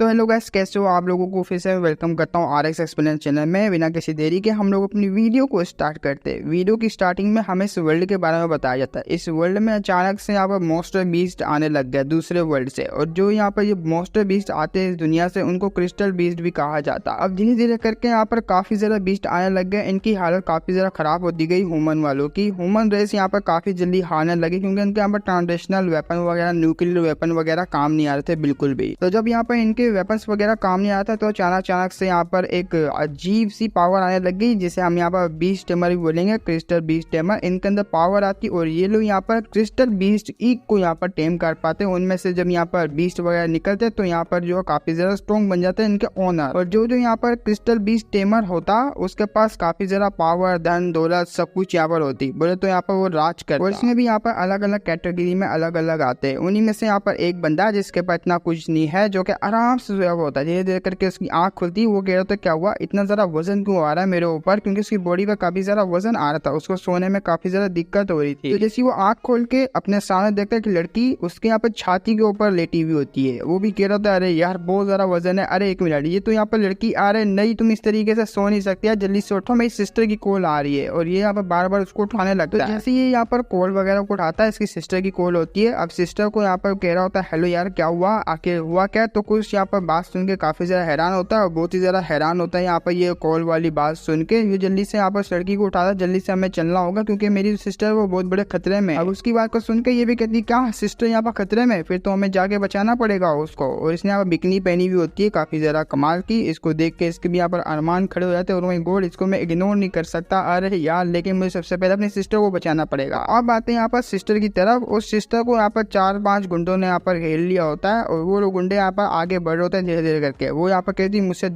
तो hello guys, कैसे हो आप लोगों को फिर से वेलकम करता हूँ RX एक्सपीरियंस चैनल में। बिना किसी देरी के हम लोग अपनी वीडियो को स्टार्ट करते हैं। वीडियो की स्टार्टिंग में हमें इस वर्ल्ड के बारे में बताया जाता है। इस वर्ल्ड में अचानक से यहाँ पर मॉन्स्टर बीस्ट आने लग गया दूसरे वर्ल्ड से, और जो यहाँ पर ये मॉन्स्टर बीस्ट आते हैं इस दुनिया से उनको क्रिस्टल बीस्ट भी कहा जाता है। अब धीरे धीरे करके यहाँ पर काफी ज्यादा बीस्ट आने लग गए। इनकी हालत काफी ज्यादा खराब होती गई ह्यूमन वालों की। ह्यूमन रेस यहाँ पर काफी जल्दी हारने लगी क्योंकि इनके यहाँ पर ट्रांसलेशनल वेपन वगैरह, न्यूक्लियर वेपन वगैरह काम नहीं आ रहे थे बिल्कुल भी। तो जब यहाँ पर इनके वेपन्स वगैरह काम नहीं आता तो अचानक से यहाँ पर एक अजीब सी पावर आने लग गई, जिसे हम यहाँ पर बीस्ट टेमर भी बोलेंगे, क्रिस्टल बीस्ट टेमर। इनके अंदर पावर आती और ये लोग यहाँ पर क्रिस्टल बीस्ट ईक को यहाँ पर टेम कर पाते। उनमें से जब यहाँ पर बीस्ट वगैरह निकलते तो यहाँ पर जो काफी ज्यादा स्ट्रॉन्ग बन जाते हैं इनके ओनर। और जो यहाँ पर क्रिस्टल बीस्ट टेमर होता उसके पास काफी ज्यादा पावर, धन दौलत सब कुछ यहाँ पर होती, बोले तो यहाँ पर वो राज करता। और इसमें भी यहाँ पर अलग अलग कैटेगरी में अलग अलग आते हैं। उन्हीं में से यहाँ पर एक बंदा जिसके पास इतना कुछ नहीं है, जो कि आराम से होता है। धीरे धीरे करके उसकी आंख खुलती, वो कह रहा था क्या हुआ, इतना ज्यादा वजन क्यों आ रहा है मेरे ऊपर, क्योंकि उसकी बॉडी पर काफी ज्यादा वजन आ रहा था। उसको सोने में काफी ज्यादा दिक्कत हो रही थी। तो जैसे वो आंख खोल के अपने सामने देखता है कि लड़की उसके यहाँ पर छाती के ऊपर लेटी हुई होती है। वो भी कह रहा था अरे यार बहुत ज्यादा वजन है। अरे एक मिनट, ये तो यहाँ पर लड़की आ रहे नहीं, तुम इस तरीके से सो नहीं सकती यार, जल्दी से उठो, मेरी सिस्टर की कॉल आ रही है। और ये यहाँ पर बार बार उसको उठाने लगता है। जैसे ये यहाँ पर कॉल वगैरह को उठाता है, इसकी सिस्टर की कॉल होती है। अब सिस्टर को यहाँ पर कह रहा होता है हेलो यार क्या हुआ, आखिर हुआ क्या। तो कुछ यहाँ पर बात सुन के काफी ज्यादा हैरान होता है, और बहुत ही ज्यादा हैरान होता है यहाँ पर ये कॉल वाली बात सुन के। ये जल्दी से यहाँ पर लड़की को उठाता, जल्दी से हमें चलना होगा क्योंकि मेरी सिस्टर वो बहुत बड़े खतरे में। अब उसकी बात को सुन के ये भी कहती क्या सिस्टर यहाँ पर खतरे में, फिर तो हमें जाके बचाना पड़ेगा उसको। और इसने यहाँ पर बिकनी पहनी हुई होती है काफी ज्यादा कमाल की। इसको देख के इसके भी यहाँ पर अरमान खड़े हो जाते हैं, और वही गोड इसको मैं इग्नोर नहीं कर सकता। अरे यार लेकिन मुझे सबसे पहले अपनी सिस्टर को बचाना पड़ेगा। अब आते हैं यहाँ पर सिस्टर की तरफ। उस सिस्टर को यहाँ पर 4-5 गुंडों ने यहाँ पर घेर लिया होता है, और वो लोग गुंडे यहाँ पर आगे बढ़ रहे होते हैं धीरे धीरे करके। वो यहाँ पर कहती मुझसे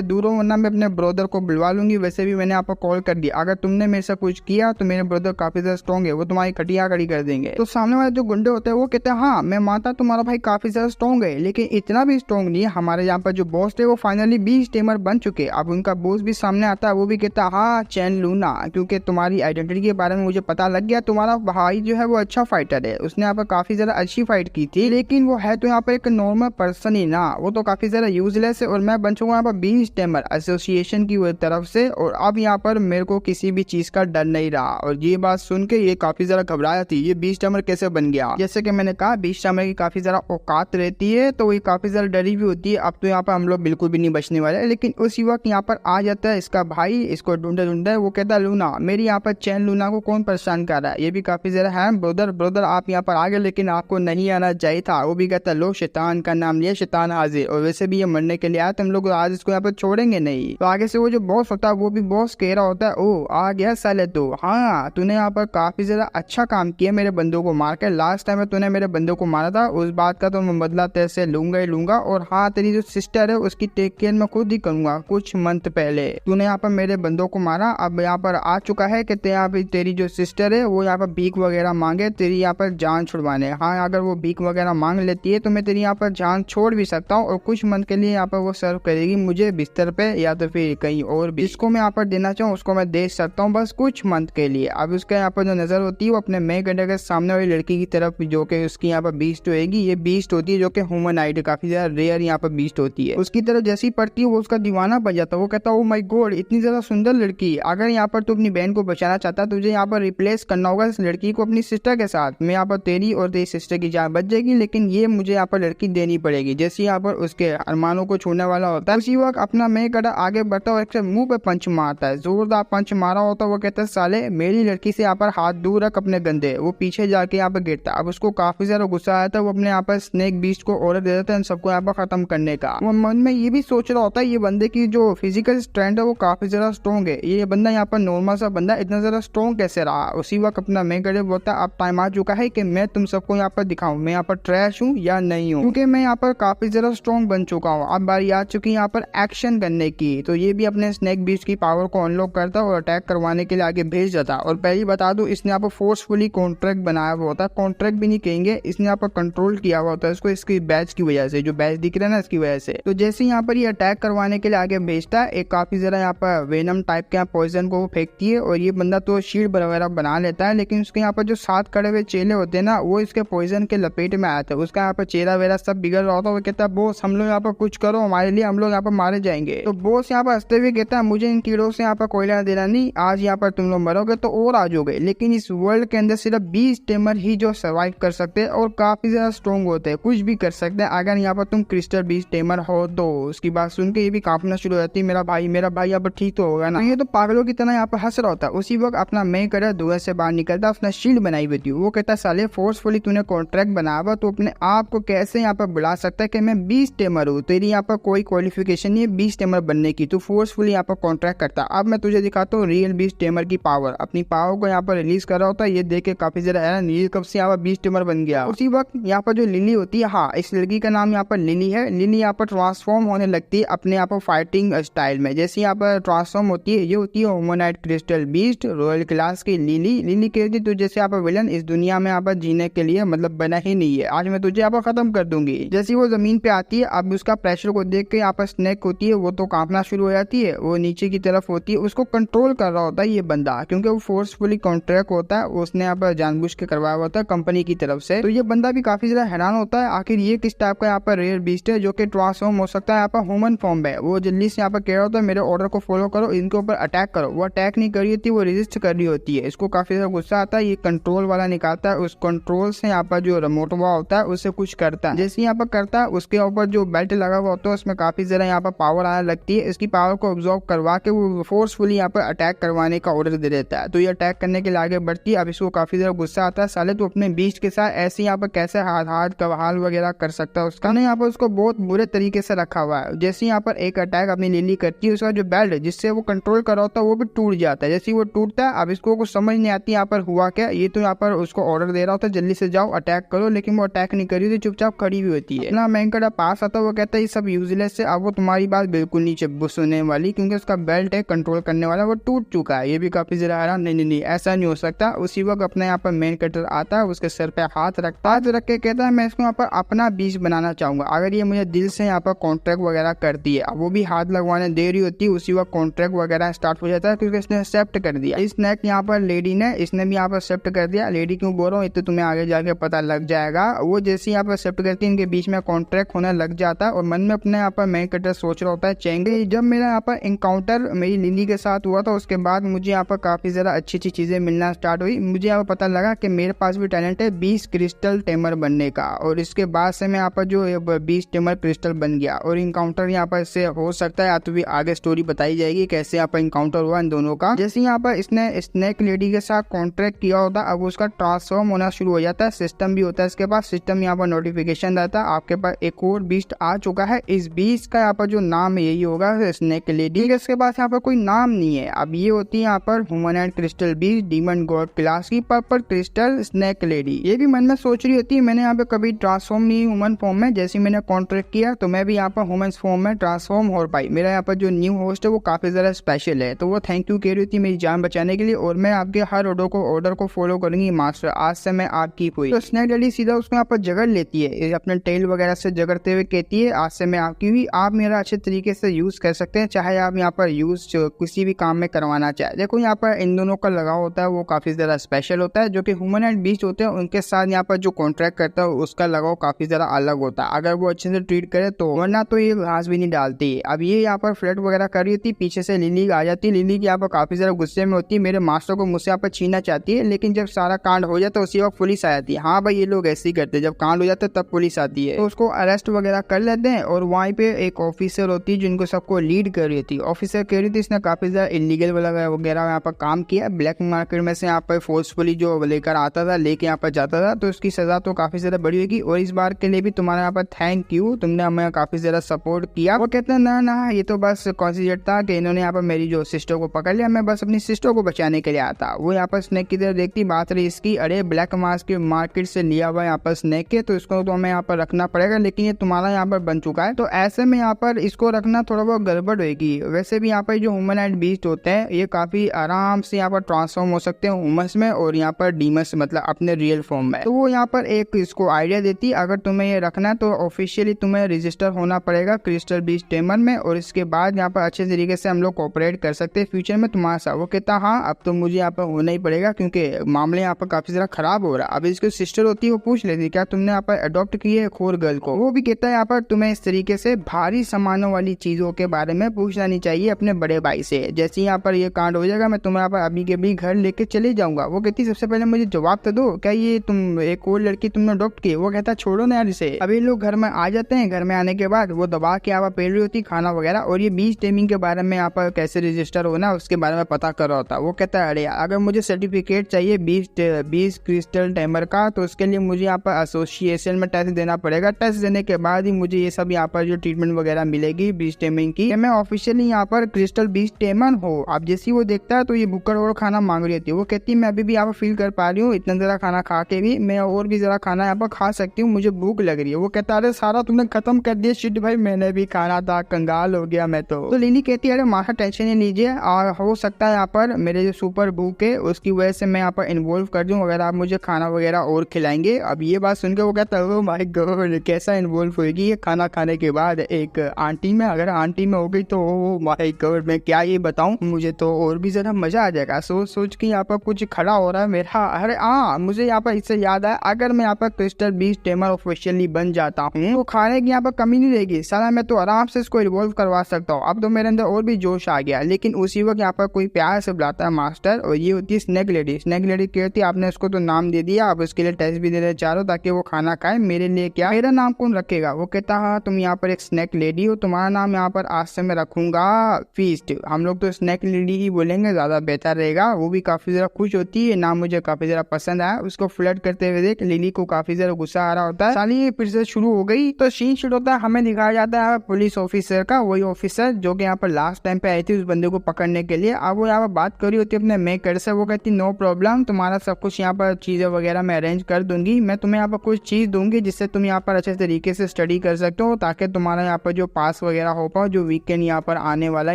दूर हो वरना मैं अपने ब्रदर को बुलवा लूंगी। वैसे भी मैंने यहाँ पर कॉल कर दिया, अगर तुमने मेरे से कुछ किया तो मेरे ब्रदर काफी ज्यादा स्ट्रॉन्ग है, वो तुम्हारी खटिया खड़ी कर देंगे। तो सामने वाले जो गुंडे होते हैं वो कहते हैं हाँ मैं मानता तुम्हारा भाई काफी ज्यादा स्ट्रॉन्ग है, लेकिन इतना भी स्ट्रॉन्ग नहीं है। हमारे यहाँ पर जो बॉस थे वो फाइनली बीस्ट टेमर बन चुके। अब उनका बॉस भी सामने आता है, वो भी कहता है हाँ चैन लूना, क्योंकि तुम्हारी आइडेंटिटी के बारे में मुझे पता लग गया। तुम्हारा भाई जो है वो अच्छा फाइटर है, उसने यहाँ पर काफी ज्यादा अच्छी फाइट की थी, लेकिन वो है तो यहाँ पर एक नॉर्मल पर्सन ही ना, वो तो काफी ज्यादा यूजलेस है। और मैं बन चुका यहाँ पर बीस्ट टेमर एसोसिएशन की तरफ से, और अब यहाँ पर मेरे को किसी भी चीज का डर नहीं रहा। और ये बात सुन के ये काफी ज्यादा घबराया थी, ये बीस्ट टेमर कैसे बन गया। जैसे कि मैंने कहा बीस्ट टेमर की काफी ज्यादा औकात रहती है, तो ये काफी ज्यादा डरी भी होती है। अब तो यहाँ पर हम लोग बिल्कुल भी नहीं बचने वाले। लेकिन उसी वक्त यहाँ पर आ जाता है इसका भाई, इसको ढूंढे वो कहता है लूना, मेरी यहाँ पर चैन लूना को कौन परेशान कर रहा है। ये भी काफी ज्यादा है ब्रदर आप यहाँ पर आ गए, लेकिन आपको नहीं आना चाहिए था। वो भी कहता है लो शैतान का नाम लिया, शैतान हाजिर, और वैसे भी ये मरने के लिए आया, तुम लोग आज इसको यहाँ पर छोड़ेंगे नहीं। तो आगे से वो जो बॉस होता है वो भी बॉस कह रहा होता है ओ आ गया साले तो, हाँ तूने यहाँ पर काफी ज्यादा अच्छा काम किया मेरे बंदों को मार के। लास्ट टाइम में तूने मेरे बंदों को मारा था, उस बात का तो मैं बदला तेरे से लूंगा ही लूंगा। और हाँ तेरी जो सिस्टर है उसकी टेक केयर मैं खुद ही करूंगा। कुछ मंथ पहले तूने यहाँ पर मेरे बंदों को मारा, अब यहाँ पर आ चुका है कि तेरी जो सिस्टर है वो यहाँ पर भीख वगैरह मांगे तेरी यहाँ पर जान छुड़वाने। हाँ अगर वो भीख वगैरह मांग लेती है तो मैं तेरी यहाँ पर जान छोड़ भी सकता हूँ, और कुछ मंथ के लिए यहाँ पर वो सर्व करेगी मुझे बिस्तर पे, या तो फिर कहीं और भी। जिसको मैं यहाँ पर देना चाहूँ उसको मैं दे सकता हूँ, बस कुछ मंथ के लिए। अब उसका यहाँ पर जो नजर होती है वो अपने मेन गड्ढे के सामने वाली लड़की की तरफ, जो कि उसकी यहाँ पर बीस्ट होगी। ये बीस्ट होती है जो कि ह्यूमनॉइड, काफी ज्यादा रेयर यहाँ पर बीस्ट होती है। उसकी तरफ जैसी पड़ती है वो उसका दीवाना बन जाता है। वो कहता है ओ माय गॉड इतनी ज्यादा सुंदर लड़की, अगर यहाँ पर तू अपनी बहन को बचाना चाहता है तुझे यहाँ पर रिप्लेस करना होगा इस लड़की को अपनी सिस्टर के साथ। मैं यहाँ पर तेरी और तेरी सिस्टर की जान बच जाएगी, लेकिन ये मुझे यहाँ पर लड़की देनी पड़ेगी। जैसे यहाँ पर उसके अरमानों को छूने वाला होता है, उसी वक्त अपना मैं गड्ढा आगे बढ़ता है और मुंह पे पंच मारता है, जोरदार पंच मारा होता है। वो कहता है साले मेरी लड़की से यहाँ पर हाथ दूर रख अपने गंदे। वो पीछे जाके यहाँ पर गिरता है। अब उसको काफी ज्यादा गुस्सा आया था, वो अपने यहाँ पर स्नेक बीस्ट को ऑर्डर दे देता है इन सबको यहाँ पर खत्म करने का। वो मन में ये भी सोच रहा होता है ये बंदे की जो फिजिकल स्ट्रेंथ है वो काफी ज्यादा स्ट्रॉन्ग है, ये बंदा यहाँ पर नॉर्मल सा बंदा इतना ज्यादा स्ट्रॉन्ग कैसे रहा। उसी वक्त अपना मैं गड्ढे बोलता है अब टाइम आ चुका है कि मैं तुम सबको यहाँ पर दिखाऊं मैं यहाँ पर ट्रैश हूँ या नहीं हूँ, क्योंकि मैं यहाँ पर काफी ज्यादा स्ट्रॉन्ग बन चुका हूँ। अब बारी आ चुकी है यहाँ पर एक्शन करने की। तो ये भी अपने स्नेक बीस्ट की पावर को अनलॉक करता और अटैक करवाने के लिए आगे भेज जाता। और पहले बता दूं इसने यहाँ पर फोर्सफुली कॉन्ट्रैक्ट बनाया हुआ होता है, कॉन्ट्रैक्ट भी नहीं कहेंगे, इसने यहाँ पर कंट्रोल किया हुआ होता है इसको, इसकी बैच की वजह से, जो बैच दिख रहा है ना इसकी वजह से। तो जैसे यहाँ पर ये अटैक करवाने के लिए आगे भेजता है, एक काफी ज्यादा यहाँ पर वेनम टाइप के पॉइजन को फेंकती है, और ये बंदा तो शील्ड वगैरह बना लेता है। लेकिन उसके यहाँ पर जो 7 खड़े हुए चेले होते हैं ना वो इसके पॉइजन के लपेट में आया था, उसका यहाँ पर चेहरा वेरा सब बिगड़ रहा होता है। वो कहता बॉस हम लोग यहाँ पर कुछ करो हमारे लिए, हम लोग यहाँ पर मारे जाएंगे। तो बॉस यहाँ पर हंसते हुए कहता है मुझे इन कीड़ों से यहाँ पर कोई लेना देना नहीं, आज यहाँ पर तुम लोग मरोगे तो और आ जाओगे, लेकिन इस वर्ल्ड के अंदर सिर्फ 20 टेमर ही जो सर्वाइव कर सकते हैं और काफी ज्यादा स्ट्रॉन्ग होते हैं, कुछ भी कर सकते हैं अगर यहाँ पर तुम क्रिस्टल 20 टेमर हो तो। उसकी बात सुन के ये भी कांपना शुरू हो जाती है, मेरा भाई यहाँ पर ठीक तो होगा ना। तो ये तो पागलों की तरह यहाँ पर हंस रहा होता है। उसी वक्त अपना मैं कर धुएं से बाहर निकलता, उसने शील्ड बनाई हुई थी। वो कहता साले फोर्सफुली तूने कॉन्ट्रैक्ट बनाया हुआ तो अपने आप को कैसे यहाँ पर बुला सकता है कि मैं 20 टेमर हूँ, तेरी यहाँ पर कोई क्वालिफिकेशन नहीं है 20 टेमर बनने की, तू फोर्सफुली यहाँ पर कॉन्ट्रैक्ट करता। अब मैं तुझे दिखाता हूँ रियल 20 टेमर की पावर। अपनी पावर को यहाँ पर रिलीज कर रहा होता है, ये देख के काफी ज्यादा हैरान, ये कब से यहाँ पर 20 टेमर बन गया। उसी वक्त यहाँ पर जो लिली होती है, हाँ इस लड़की का नाम यहाँ पर लिली है। लिली यहाँ पर ट्रांसफॉर्म होने लगती है अपने यहाँ पर फाइटिंग स्टाइल में। जैसे यहाँ पर ट्रांसफॉर्म होती है, ये होती है ह्यूमनाइट क्रिस्टल बीस्ट रॉयल क्लास की लिली। लिली कहती तुझे जैसे यहाँ पर विलन इस दुनिया में यहाँ पर जीने के लिए मतलब बना ही नहीं है, आज मैं तुझे यहाँ पर खत्म कर दूंगी। जैसे वो जमीन पे आती है, अब उसका प्रेशर को देख के यहाँ पर स्नेक होती है, वो तो कांपना शुरू हो जाती है, वो नीचे की तरफ होती है। उसको कंट्रोल कर रहा होता है ये बंदा, क्योंकि वो फोर्सफुली कॉन्ट्रैक्ट होता है, उसने यहाँ पर जानबूझ के करवाया होता है कंपनी की तरफ से। तो ये बंदा भी काफी ज्यादा हैरान होता है, आखिर ये किस टाइप का यहाँ पर रेयर बीस्ट है जो कि ट्रांसफॉर्म हो सकता है यहाँ पर ह्यूमन फॉर्म में। वो जल्दी से यहाँ पर कह रहा होता है मेरे ऑर्डर को फॉलो करो, इनके ऊपर अटैक करो। वो अटैक नहीं कर रही होती, वो रेजिस्ट कर रही होती है। इसको काफी ज्यादा गुस्सा आता है, ये कंट्रोल वाला निकालता है, उस कंट्रोल से यहाँ पर जो रिमोट हुआ होता है उससे कुछ करता है। जैसे यहाँ पर करता है उसके ऊपर जो बेल्ट लगा हुआ होता है उसमें काफी ज्यादा यहाँ पर पावर आने लगती है। इसकी पावर को ऑब्जॉर्व करवा के वो फोर्सफुली यहाँ पर अटैक करवाने का ऑर्डर दे देता है। तो ये अटैक करने के लिए आगे बढ़ती है। अब इसको काफी ज्यादा गुस्सा आता है, साले तू अपने बीस्ट के साथ ऐसे यहाँ पर कैसे हाथ कवाल वगैरह कर सकता है उसका। यहाँ पर उसको बहुत बुरे तरीके से रखा हुआ है। जैसे यहाँ पर एक अटैक अपनी लिली करती है, उसका जो बेल्ट जिससे वो कंट्रोल कर रहा होता है वो भी टूट जाता है। जैसे वो टूटता है, अब इसको कुछ समझ नहीं आती यहाँ पर हुआ क्या। ये तो यहाँ पर उसको ऑर्डर दे रहा होता है जल्दी से जाओ अटैक करो, लेकिन वो अटैक नहीं करी होती, चुपचाप खड़ी हुई होती है। ना मैंकर पास आता है, वो कहता है ये सब यूजलेस है। अब वो तुम्हारी बात बिल्कुल नहीं सुनने वाली, क्योंकि उसका बेल्ट है कंट्रोल करने वाला, वो टूट चुका है। ये भी काफी ज्यादा हैरान, नहीं ऐसा नहीं हो सकता। उसी वक्त अपने यहाँ पर मेन कैरेक्टर आता है, उसके सर पे हाथ रखता है, रख के कहता है मैं इसको यहाँ पर अपना बीज बनाना चाहूंगा अगर ये मुझे दिल से यहाँ पर कॉन्ट्रैक्ट वगैरह करती है। अब वो भी हाथ लगवाने दे रही होती है, उसी वक्त कॉन्ट्रैक्ट वगैरह स्टार्ट हो जाता है, क्योंकि इसने एक्सेप्ट कर दिया। इस नेक यहाँ पर लेडी ने, इसने भी यहाँ पर एक्सेप्ट कर दिया। लेडी क्यों बोल रहा हूँ, ये तो तुम्हें आगे जाके पता लग जाएगा। वो जैसे यहाँ पर एक्सेप्ट करती है, इनके बीच में कॉन्ट्रैक्ट होने लग जाता है और मन में अपने यहाँ पर मेन कैरेक्टर सोच रहा होता है चेंगे। जब मेरा यहाँ पर इनकाउंटर मेरी लिली के साथ हुआ था, उसके बाद मुझे यहाँ पर काफी ज्यादा अच्छी अच्छी चीजें मिलना स्टार्ट हुई। मुझे यहाँ पर पता लगा कि मेरे पास भी टैलेंट है 20 क्रिस्टल टेमर बनने का, और इसके बाद से मैं यहाँ पर जो 20 टेमर क्रिस्टल बन गया। और इनकाउंटर यहाँ पर से हो सकता है, या तो भी आगे स्टोरी बताई जाएगी कैसे यहाँ पर इनकाउंटर हुआ इन दोनों का। जैसे यहाँ पर इसने स्नेक लेडी के साथ कॉन्ट्रैक्ट किया होता, अब उसका ट्रांसफॉर्म होना शुरू हो जाता है। सिस्टम भी होता है इसके पास, सिस्टम यहाँ पर नोटिफिकेशन रहता है आपके पास एक और बीस्ट आ चुका है। इस बीस्ट का यहाँ पर जो नाम है यही होगा स्नेक लेडी। इसके पास यहाँ पर कोई नाम नहीं है। अब ये होती है यहाँ पर humanite crystal beast demon god class की पर्पल क्रिस्टल स्नेक लेडी। ये भी मन में सोच रही होती है मैंने यहाँ पे कभी ट्रांसफॉर्म नहीं ह्यूमन फॉर्म में, जैसे मैंने कॉन्ट्रैक्ट किया तो मैं भी यहाँ पर ह्यूमन फॉर्म में ट्रांसफॉर्म हो पाई। मेरा यहाँ पर जो न्यू होस्ट है वो काफी ज्यादा स्पेशल है, तो वो थैंक यू कह रही थी मेरी जान बचाने के लिए, और मैं आपके हर ऑर्डर को फॉलो करूंगी मास्टर, आज से मैं आपकी हुई। तो स्नेक लेडी सीधा उसको यहाँ पर जगड़ लेती है, अपने टेल वगैरह से जगड़ते हुए कहती है आज से मैं आपकी हुई, आप मेरा अच्छे तरीके से यूज कर सकते हैं, चाहे आप यहाँ पर यूज किसी भी काम में करवाना चाहे। देखो यहाँ पर इन दोनों का लगाव होता है वो काफी ज्यादा स्पेशल होता है, जो कि ह्यूमनाइट बीस्ट होते हैं उनके साथ यहाँ पर जो कॉन्ट्रैक्ट करता है उसका लगाव काफी ज्यादा अलग होता है, अगर वो अच्छे से ट्रीट करे तो, वरना तो ये घास भी नहीं डालती। अब ये यहाँ पर फ्लर्ट वगैरह कर रही थी, पीछे से लिली आ जाती है। लिली यहाँ पर काफी ज्यादा गुस्से में होती है, मेरे मास्टर को मुझसे यहाँ पर छीनना चाहती है, लेकिन जब सारा कांड हो जाता है उसी वक्त पुलिस आ जाती है। हाँ भाई ये लोग ऐसे ही करते हैं, जब कांड हो जाता है तब पुलिस आती है, तो उसको अरेस्ट वगैरह कर लेते हैं। और वहीं पे एक ऑफिसर होती है जिनको सबको लीड कर रही थी। ऑफिसर कह रही थी इसने काफी ज्यादा इलीगल वगैरह यहाँ पर काम किया, ब्लैक मार्केट में से यहाँ पर फोर्सफुली जो लेकर आता था लेके यहाँ पर जाता था, तो उसकी सजा तो काफी ज्यादा बड़ी होगी, और इस बार के लिए भी तुम्हारा यहाँ पर थैंक यू, तुमने हमें काफी ज्यादा सपोर्ट किया। वो कहते हैं ना ये तो बस कॉन्सिडर था कि इन्होंने यहाँ पर मेरी जो सिस्टर को पकड़ लिया, मैं बस अपनी सिस्टर को बचाने के लिए आता। वो यहाँ पर स्नेक की तरफ देखती, बात रही इसकी, अरे ब्लैक मार्केट से लिया हुआ यहाँ पर स्नेक के, तो इसको तो हमें यहाँ पर रखना पड़ेगा, लेकिन ये तुम्हारा यहाँ पर बन चुका है, तो ऐसे में यहाँ पर इसको रखना थोड़ा बहुत गड़बड़ होगी। वैसे भी यहाँ पर जो ह्यूमनाइट बीस्ट होते हैं ये काफी आराम से यहाँ पर ट्रांसफॉर्म हो सकते हैं ह्यूमंस में और यहाँ पर डीमंस मतलब अपने रियल फॉर्म में। तो वो यहाँ पर एक इसको आइडिया देती, अगर तुम्हें ये रखना है तो ऑफिशियली तुम्हें रजिस्टर होना पड़ेगा क्रिस्टल बीस्ट टेमर में, और इसके बाद यहाँ पर अच्छे तरीके से हम लोग कोऑपरेट कर सकते हैं फ्यूचर में तुम्हारे साथ। वो कहता हाँ अब तो मुझे यहाँ पर होना ही पड़ेगा, क्योंकि मामले यहाँ पर काफी ज्यादा खराब हो रहा है। अब इसकी सिस्टर होती है वो पूछ लेती क्या तुमने यहाँ पर अडॉप्ट की है खोर गर्ल को, वो भी कहता है यहाँ पर तुम्हें इस तरीके से भारी सामानों वाली चीजों के बारे में पूछना नहीं चाहिए अपने बड़े भाई से। जैसे यहाँ पर ये कांड हो जाएगा मैं तुम्हें यहाँ पर अभी के अभी घर लेके चले जाऊंगा। वो कहती सबसे पहले मुझे जवाब तो दो, क्या ये तुम एक और लड़की तुमने अडॉप्ट की? वो कहता छोड़ो ना यार इसे। अभी लोग घर में आ जाते हैं, घर में आने के बाद वो दबा के यहाँ पर पेल रही होती खाना वगैरह, और ये बीच टेमिंग के बारे में यहाँ पर कैसे रजिस्टर होना उसके बारे में पता कर रहा होता। वो कहता है अरे अगर मुझे सर्टिफिकेट चाहिए 20 क्रिस्टल टेमर का, तो उसके लिए मुझे यहाँ पर एसोसिएशन में टेस्ट देना पड़ेगा। टेस्ट देने के बाद ही मुझे ये सब यहाँ पर जो ट्रीटमेंट वगैरह मिलेगी बीच टेमिंग की, मैं ऑफिशियली यहाँ पर क्रिस्टल बीच टेमर हो। अब जैसे वो देखता है तो ये बुकर और खाना मांग रही होती है। वो कहती है मैं अभी भी यहाँ पर फील कर पा रही हूँ, इतना जरा खाना खा के भी मैं और भी जरा खाना यहाँ पर खा सकती हूँ, मुझे भूख लग रही है। वो कहता है अरे सारा तुमने खत्म कर दिया। शिट भाई मैंने भी खाना था, कंगाल हो गया मैं तो लिली कहती है अरे माथा टेंशन नहीं लीजिए, और हो सकता है यहाँ पर मेरे जो सुपर भूख है उसकी वजह से मैं यहाँ पर इन्वॉल्व कर दूं अगर आप मुझे खाना वगैरह और खिलाएंगे। अब ये बात सुनकर वो कहता है माय गॉड कैसा इन्वॉल्व होगी ये खाना खाने के बाद एक आंटी में, अगर आंटी में हो गई तो माय गॉड मैं क्या ये बताऊं, मुझे तो और भी ज्यादा मजा आ जाएगा। सोच सोच के यहाँ पर कुछ खड़ा हो रहा है मेरा। अरे मुझे यहाँ पर इससे याद आया, अगर मैं यहाँ पर क्रिस्टल बीच टेमर ऑफिशियली बन जाता हूँ तो खाने की यहाँ पर कमी नहीं रहेगी साला, मैं तो आराम से इसको इन्वॉल्व करवा सकता हूँ। अब तो मेरे अंदर और भी जोश आ गया। लेकिन उसी वक्त यहाँ पर कोई प्यार से बुलाता है मास्टर, और ये होती है स्नैक लेडी। स्नैक लेडी कहती है आपने उसको तो नाम दे दिया, आप उसके लिए टेस्ट भी दे रहे चारों ताकि वो खाना खाए, मेरे लिए क्या, मेरा नाम कौन रखेगा? वो कहता हाँ तुम यहाँ पर एक स्नैक लेडी हो, तुम्हारा नाम यहाँ पर आज से मैं रखूंगा फीस्ट। हम लोग तो स्नैक लेडी ही बोलेंगे, ज्यादा बेहतर रहेगा। वो भी काफी ज्यादा खुश होती है, नाम मुझे काफी ज्यादा पसंद आया। उसको फ्लर्ट करते हुए देख लिली को काफी ज्यादा गुस्सा आ रहा होता है, साली फिर से शुरू हो गई। तो सीन शुरू होता है, हमें दिखाया जाता है पुलिस ऑफिसर का, वही ऑफिसर जो कि यहाँ पर लास्ट टाइम पे आई थी उस बंदे को पकड़ने के लिए। अब वो यहाँ पर बात कर रही होती है अपने मेकर से। वो कहती नो प्रॉब्लम, तुम्हारा सब कुछ यहाँ पर चीजें वगैरह मैं अरेंज कर दूंगी, मैं तुम्हें यहाँ पर कुछ चीज दूंगी जिससे तुम यहाँ पर अच्छे तरीके से स्टडी कर सकते हो ताकि तुम्हारा यहाँ पर जो पास वगैरह हो पाओ, जो वीकेंड यहाँ पर आने वाला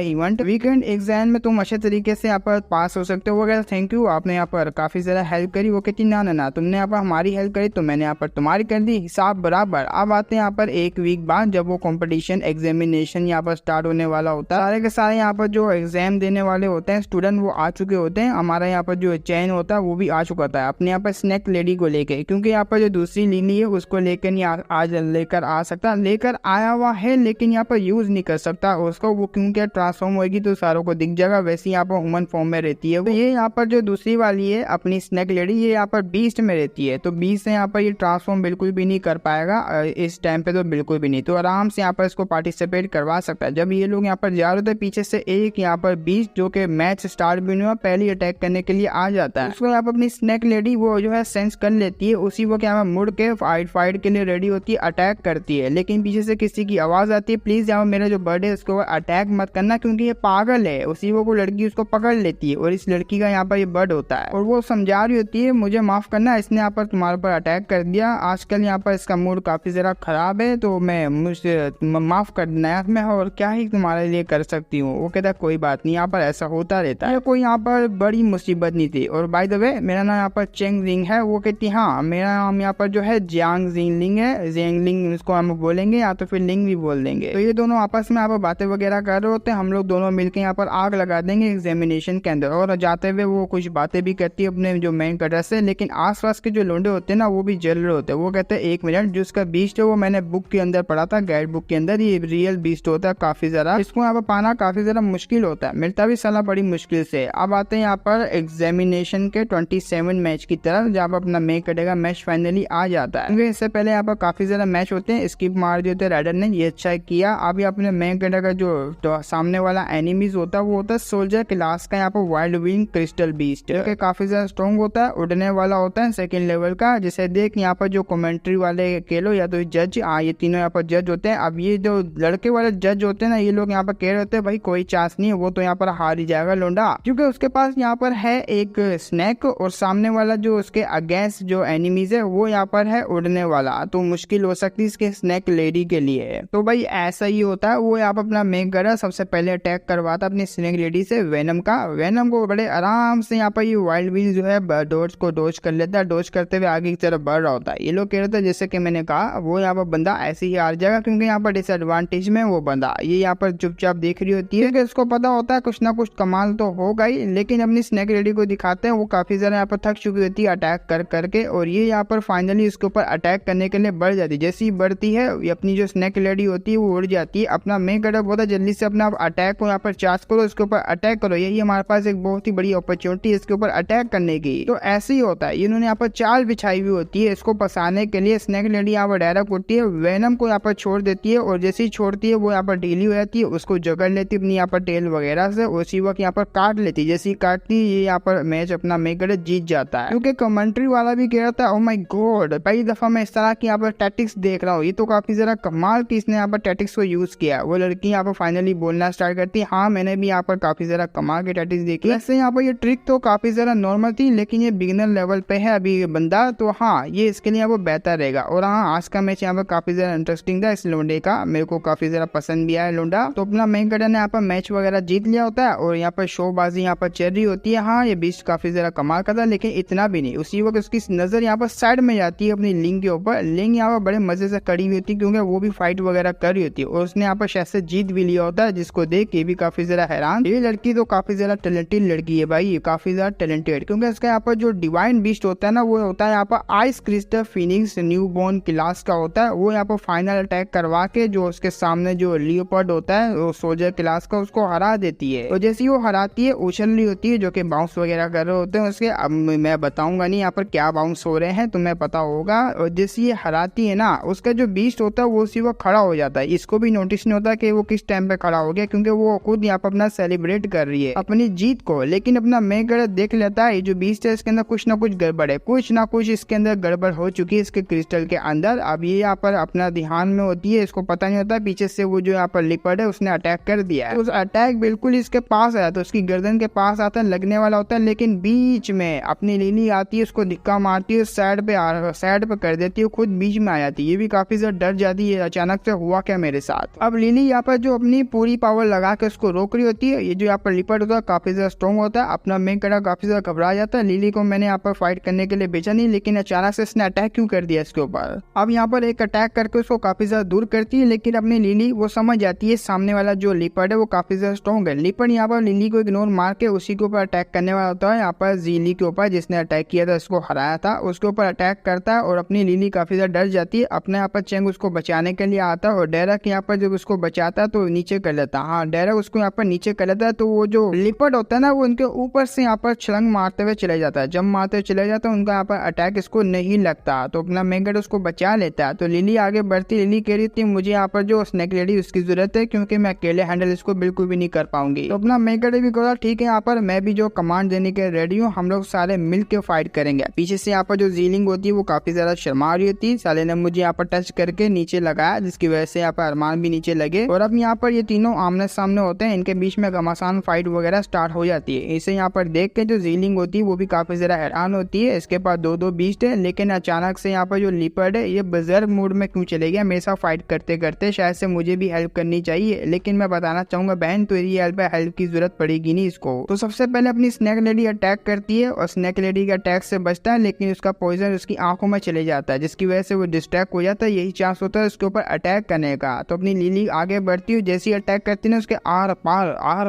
इवेंट वीकेंड एग्जाम में तुम अच्छे तरीके से यहाँ पर पास हो सकते हो वगैरह। थैंक यू, आपने यहाँ पर काफी ज्यादा हेल्प करी। वो कहती ना तुमने यहाँ पर हमारी हेल्प करी तो मैंने यहाँ पर तुम्हारी कर दी, हिसाब बराबर। अब आते हैं यहाँ पर एक वीक बाद जब वो कॉम्पिटिशन एग्जामिनेशन यहाँ पर स्टार्ट होने वाला होता है। सारे के सारे यहाँ पर जो एग्जाम देने वाले होते हैं स्टूडेंट वो आ चुके होते हैं। हमारा यहाँ पर जो चैन होता है वो भी आ चुका था अपने यहाँ पर स्नैक लेडी को लेके, क्योंकि यहाँ पर जो दूसरी लिली है उसको लेकर नहीं आज लेकर आ सकता, लेकर आया हुआ है लेकिन यहाँ पर यूज नहीं कर सकता उसको, वो क्योंकि ट्रांसफॉर्म होगी तो सारों को दिख जाएगा, वैसे यहाँ पर ह्यूमन फॉर्म में रहती है। तो ये यहाँ पर जो दूसरी वाली है अपनी स्नैक लेडी, ये यहाँ पर बीस्ट में रहती है, तो बीस्ट से यहाँ पर ये ट्रांसफॉर्म बिल्कुल भी नहीं कर पाएगा इस टाइम पे, तो बिल्कुल भी नहीं। तो आराम से यहाँ पर इसको पार्टिसिपेट करवा सकता है। जब ये लोग यहाँ पर जा रहे थे पीछे से एक यहाँ पर बीस्ट जो कि मैच स्टार्ट भी नहीं हुआ पहले अटैक करने के लिए आ जाता है। उसको यहाँ पर अपनी स्नैक लेडी वो जो है सेंस कर लेती है, उसी वो यहाँ पर मुड़ के फाइट के लिए रेडी होती है, अटैक करती है। लेकिन पीछे से किसी की आवाज आती है प्लीज यहाँ मेरा जो बर्थडे है उसको अटैक मत करना क्योंकि ये पागल है। उसी वो लड़की उसको पकड़ लेती है और इस लड़की का यहाँ पर ये बर्ड होता है और वो समझा रही होती है मुझे माफ करना, इसने यहाँ पर तुम्हारे पर अटैक कर दिया, आजकल यहाँ पर इसका मूड काफी जरा खराब है तो मैं मुझे माफ कर देना यार, मैं और क्या ही तुम्हारे लिए कर सकती हूँ। वो कहता कोई बात नहीं, यहाँ पर ऐसा होता रहता है, कोई यहाँ पर बड़ी मुसीबत नहीं थी। और बाय द वे मेरा नाम यहाँ पर चेंग जिंग है। वो कहती हाँ मेरा नाम यहाँ पर जो है जियांग जिंगलिंग है, जिंगलिंग इसको हम बोलेंगे या तो फिर लिंग भी बोल देंगे। तो ये दोनों आपस में यहाँ पर बातें वगैरह कर रहे होते हैं, हम लोग दोनों मिलकर यहाँ पर आग लगा देंगे एग्जामिनेशन के अंदर। और जाते हुए वो कुछ बातें भी करती है अपने जो मेन कटर से, लेकिन आसपास के जो लोंडे होते हैं ना वो भी जल रहे होते हैं। वो कहते हैं एक मिनट, जो इसका बीस्ट है वो मैंने बुक के अंदर पढ़ा था, गाइड बुक के अंदर, ये रियल बीस्ट होता है काफी ज्यादा, इसको यहाँ पर पाना काफी ज्यादा मुश्किल होता है, मिलता भी साला बड़ी मुश्किल से। अब आते हैं यहाँ पर एग्जामिनेशन के 27 मैच की तरफ जब अपना मेन कटेगा मैच फाइनली आ जाता है, क्योंकि इससे पहले यहाँ पर काफी ज्यादा मैच होते हैं, स्किप मार दिए थे राइडर ने, ये अच्छा किया। अभी अपने मेन कटेगा जो सामने वाला एनिमीज होता है वो होता है सोल्जर क्लास का यहाँ पर वाइल्ड विंग क्रिस्टल बीस्ट, जो काफी ज्यादा स्ट्रॉन्ग होता है, उड़ने वाला होता है सेकंड लेवल का। जिसे देख यहाँ पर जो कमेंट्री वाले केलो या तो जज, ये तीनों यहाँ पर जज होते हैं। अब ये जो लड़के वाले जज होते हैं ना, ये लोग यहाँ पर कह रहे होते हैं भाई कोई चांस नहीं है, वो तो यहाँ पर हार ही जाएगा लोंडा, क्योंकि उसके पास यहाँ पर है एक स्नैक और सामने वाला जो उसके अगेंस्ट जो एनिमीज है वो यहाँ पर है उड़ने वाला, तो मुश्किल हो सकती है इसके स्नैक लेडी के लिए। तो भाई ऐसा ही होता है, वो यहाँ पर अपना मेक करा सबसे पहले अटैक करवाता अपनी स्नैक लेडी से वेनम का। वेनम को बड़े आराम से यहाँ पर ये वाइल्ड विंग जो है डोज को डोज कर लेता है, डोज करते हुए आगे की तरफ बढ़ रहा होता है। ये लोग कह रहे थे जैसे कि मैंने कहा वो यहाँ पर बंदा ऐसे ही हार जाएगा क्योंकि यहाँ पर डिसएडवांटेज में वो बंदा, ये यहाँ पर चुपचाप देख रही होती है कि इसको पता होता है कुछ ना कुछ कमाल तो होगा ही, लेकिन अपनी स्नैक लेडी को दिखाते हैं वो काफी ज्यादा यहाँ पर थक चुकी होती है अटैक कर करके, और ये यहाँ पर फाइनली इसके ऊपर अटैक करने के लिए बढ़ जाती है। जैसे ही बढ़ती है, ये अपनी जो स्नेक लेडी होती है वो उड़ जाती है। अपना मेन कैरेक्टर बोलता है जल्दी से अपना अटैक को यहाँ पर चार्ज करो, इसके ऊपर अटैक करो, यही हमारे पास एक बहुत ही बड़ी अपॉर्चुनिटी है इसके ऊपर अटैक करने की। तो ऐसे ही होता है, इन्होंने यहाँ पर चाल बिछाई हुई होती है इसको फंसाने के लिए। स्नेक लेडी यहाँ पर डायरेक्ट उठती है, वेनम को यहाँ पर छोड़ देती है और जैसे ही छोड़ती है वो यहाँ पर ढीली हो जाती है, उसको जकड़ लेती है अपनी यहाँ पर टेल वगैरह से, उसी वक्त यहाँ पर काट लेती है। जैसे ही काटती है ये यहाँ पर मैच अपना मेन कैरेक्टर जीत जाता है, क्योंकि कमेंट्री वाला भी कह रहा था ओ माय गॉड पहली दफा मैं इस तरह की यहाँ पर टैक्टिक्स देख रहा हूँ, ये तो काफी जरा कमाल की इसने यहाँ पर टैक्टिक्स को यूज किया। वो लड़की यहाँ पर फाइनली बोलना स्टार्ट करती है, हाँ मैंने भी यहाँ पर काफी जरा कमाल की टैक्टिक्स देखी। वैसे यहाँ पर ये ट्रिक तो काफी जरा नॉर्मल थी, लेकिन ये बिगिनर लेवल पे है अभी ये बंदा, तो हाँ ये इसके लिए यहाँ पर बेहतर रहेगा। और हाँ आज का मैच यहाँ पर काफी ज्यादा इंटरेस्टिंग था इस लोंडे का, मेरे को काफी ज्यादा पसंद भी आया लोंडा। तो अपना मेन कैरेक्टर ने यहाँ पर मैच वगैरह जीत लिया होता है और यहाँ पर शोबाजी यहाँ पर चल रही होती है। हाँ ये बीस्ट काफी ज्यादा कमाल का था, लेकिन इतना भी नहीं। उसी वक्त उसकी नजर यहाँ पर साइड में जाती है अपनी लिंग के ऊपर। लिंग यहाँ पर बड़े मजे से खड़ी हुई होती है क्योंकि वो भी फाइट वगैरह कर रही होती है और उसने यहाँ पर शायद से जीत भी लिया होता है, जिसको देख के भी काफी ज्यादा हैरान। ये लड़की तो काफी ज्यादा टैलेंटेड लड़की है भाई, ये काफी ज्यादा टैलेंटेड, क्योंकि इसका यहाँ पर जो डिवाइन बीस्ट होता है ना वो होता है यहाँ पर ice crystal Phoenix new born class का होता है। वो यहाँ पर फाइनल अटैक करवा के जो उसके सामने जो लियोपर्ड होता है वो सोल्जर क्लास का उसको हरा देती है। और जैसे वो हराती है उछल रही होती है जो कि बाउंस वगैरह कर रहे होते हैं उसके। अब मैं बताऊंगा नहीं यहाँ पर क्या बाउंस हो रहे हैं, तुम्हें पता होगा। और जैसे ये हराती है ना उसका जो बीस्ट होता है वो उसी वक्त खड़ा हो जाता है, इसको भी नोटिस नहीं होता कि वो किस टाइम पे खड़ा हो गया, क्योंकि वो खुद यहाँ पर अपना सेलिब्रेट कर रही है अपनी जीत को। लेकिन अपना मेन कैरेक्टर देख लेता है ये जो बीस्ट है इसके अंदर कुछ ना कुछ गड़बड़ है, कुछ ना कुछ इसके अंदर गड़बड़ हो चुकी है इसके क्रिस्टल के अंदर। अब ये यहाँ पर अपना ध्यान में होती है, इसको पता नहीं होता पीछे से वो जो यहाँ पर लिपर्ड है उसने अटैक कर दिया है। तो उस अटैक बिल्कुल इसके पास आया तो उसकी गर्दन के पास आता है, लगने वाला होता है, लेकिन बीच में अपनी लिली आती है उसको धिक्का मारती है, साइड पे कर देती है, खुद बीच में आ जाती है। ये भी काफी ज्यादा डर जाती है, अचानक से हुआ क्या मेरे साथ। अब लिली यहाँ पर जो अपनी पूरी पावर लगा के उसको रोक रही होती है। ये जो यहाँ पर लिपर्ड होता है काफी ज्यादा स्ट्रॉन्ग होता है, अपना मेन कैरेक्टर काफी ज्यादा घबरा जाता है। लिली को मैंने यहाँ पर फाइट करने के लिए भेजा नहीं, लेकिन अचानक से इसने अटैक क्यों कर दिया इसके ऊपर। अब यहाँ पर एक अटैक करके उसको काफी ज्यादा दूर करती है, लेकिन अपनी लिली वो समझ जाती है सामने वाला जो लिपर्ड है वो काफी ज्यादा स्ट्रॉन्ग है। लिपर्ड यहाँ पर लिली को इग्नोर मार के उसी के ऊपर अटैक करने वाला होता है, यहाँ पर जीली के ऊपर जिसने अटैक किया था उसको हराया था, उसके ऊपर अटैक करता है और अपनी लिली काफी ज्यादा डर जाती है। अपने यहाँ पर चेंग उसको बचाने के लिए आता है और डेरेक यहाँ पर जब उसको बचाता है तो नीचे कर लेता है। हाँ डेरेक उसको यहाँ पर नीचे कर लेता है, तो वो जो लिपर्ड होता है ना वो उनके ऊपर से यहाँ पर छलांग मारते हुए चले जाता है। जब मारते हुए चले जाता है उनका यहाँ पर अटैक इसको नहीं लगता, तो अपना मेन कैरेक्टर उसको बचा लेता है। तो लिली आगे बढ़ती, लिली कह रही थी मुझे यहाँ पर जो स्नेक लेडी उसकी जरूरत है क्योंकि मैं अकेले हैंडल इसको बिल्कुल भी नहीं कर पाऊंगी। तो अपना मेन कैरेक्टर भी बोला ठीक है यहाँ पर मैं भी जो कमांड देने के रेडी हूँ, हम लोग सारे मिल के फाइट करेंगे। पीछे से यहाँ पर जो जीलिंग होती है वो काफी ज्यादा शर्मा रही होती है, साले ने मुझे यहाँ पर टच करके नीचे लगाया जिसकी वजह से यहाँ पर अरमान भी नीचे लगे। और अब यहाँ पर ये तीनों आमने सामने होते हैं, इनके बीच में घमासान फाइट वगैरह स्टार्ट हो जाती है। इसे यहाँ पर देख के जो जीलिंग होती है वो भी काफी ज्यादा हैरान होती है, इसके पास दो बीस्ट है, लेकिन अचानक से यहाँ पर जो लिपर्ड है ये बजर्ग मोड में क्यों चले गया मेरे साथ फाइट करते करते, शायद से मुझे भी हेल्प करनी चाहिए। लेकिन मैं बताना चाहूंगा बहन तो ये हेल्प की जरूरत पड़ेगी नहीं इसको। तो सबसे पहले अपनी स्नेक लेडी अटैक करती है और स्नेक लेडी के अटैक से बचता है, लेकिन उसका पॉइजन उसकी आंखों में चले जाता है जिसकी वजह से वो डिस्ट्रैक्ट हो जाता है। यही चांस होता है उसके ऊपर अटैक करने का। तो अपनी लिली आगे बढ़ती है, जैसी अटैक करती है उसके आर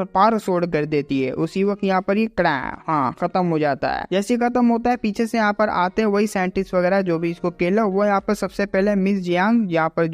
पार सोड कर देती है। उसी वक्त यहाँ पर ये खत्म हो जाता है। जैसे खत्म होता है पीछे से यहाँ पर आते हैं वही साइंटिस्ट वगैरह जो भी इसको खेला, वो यहाँ पर सबसे पहले मिस जियांग यहाँ पर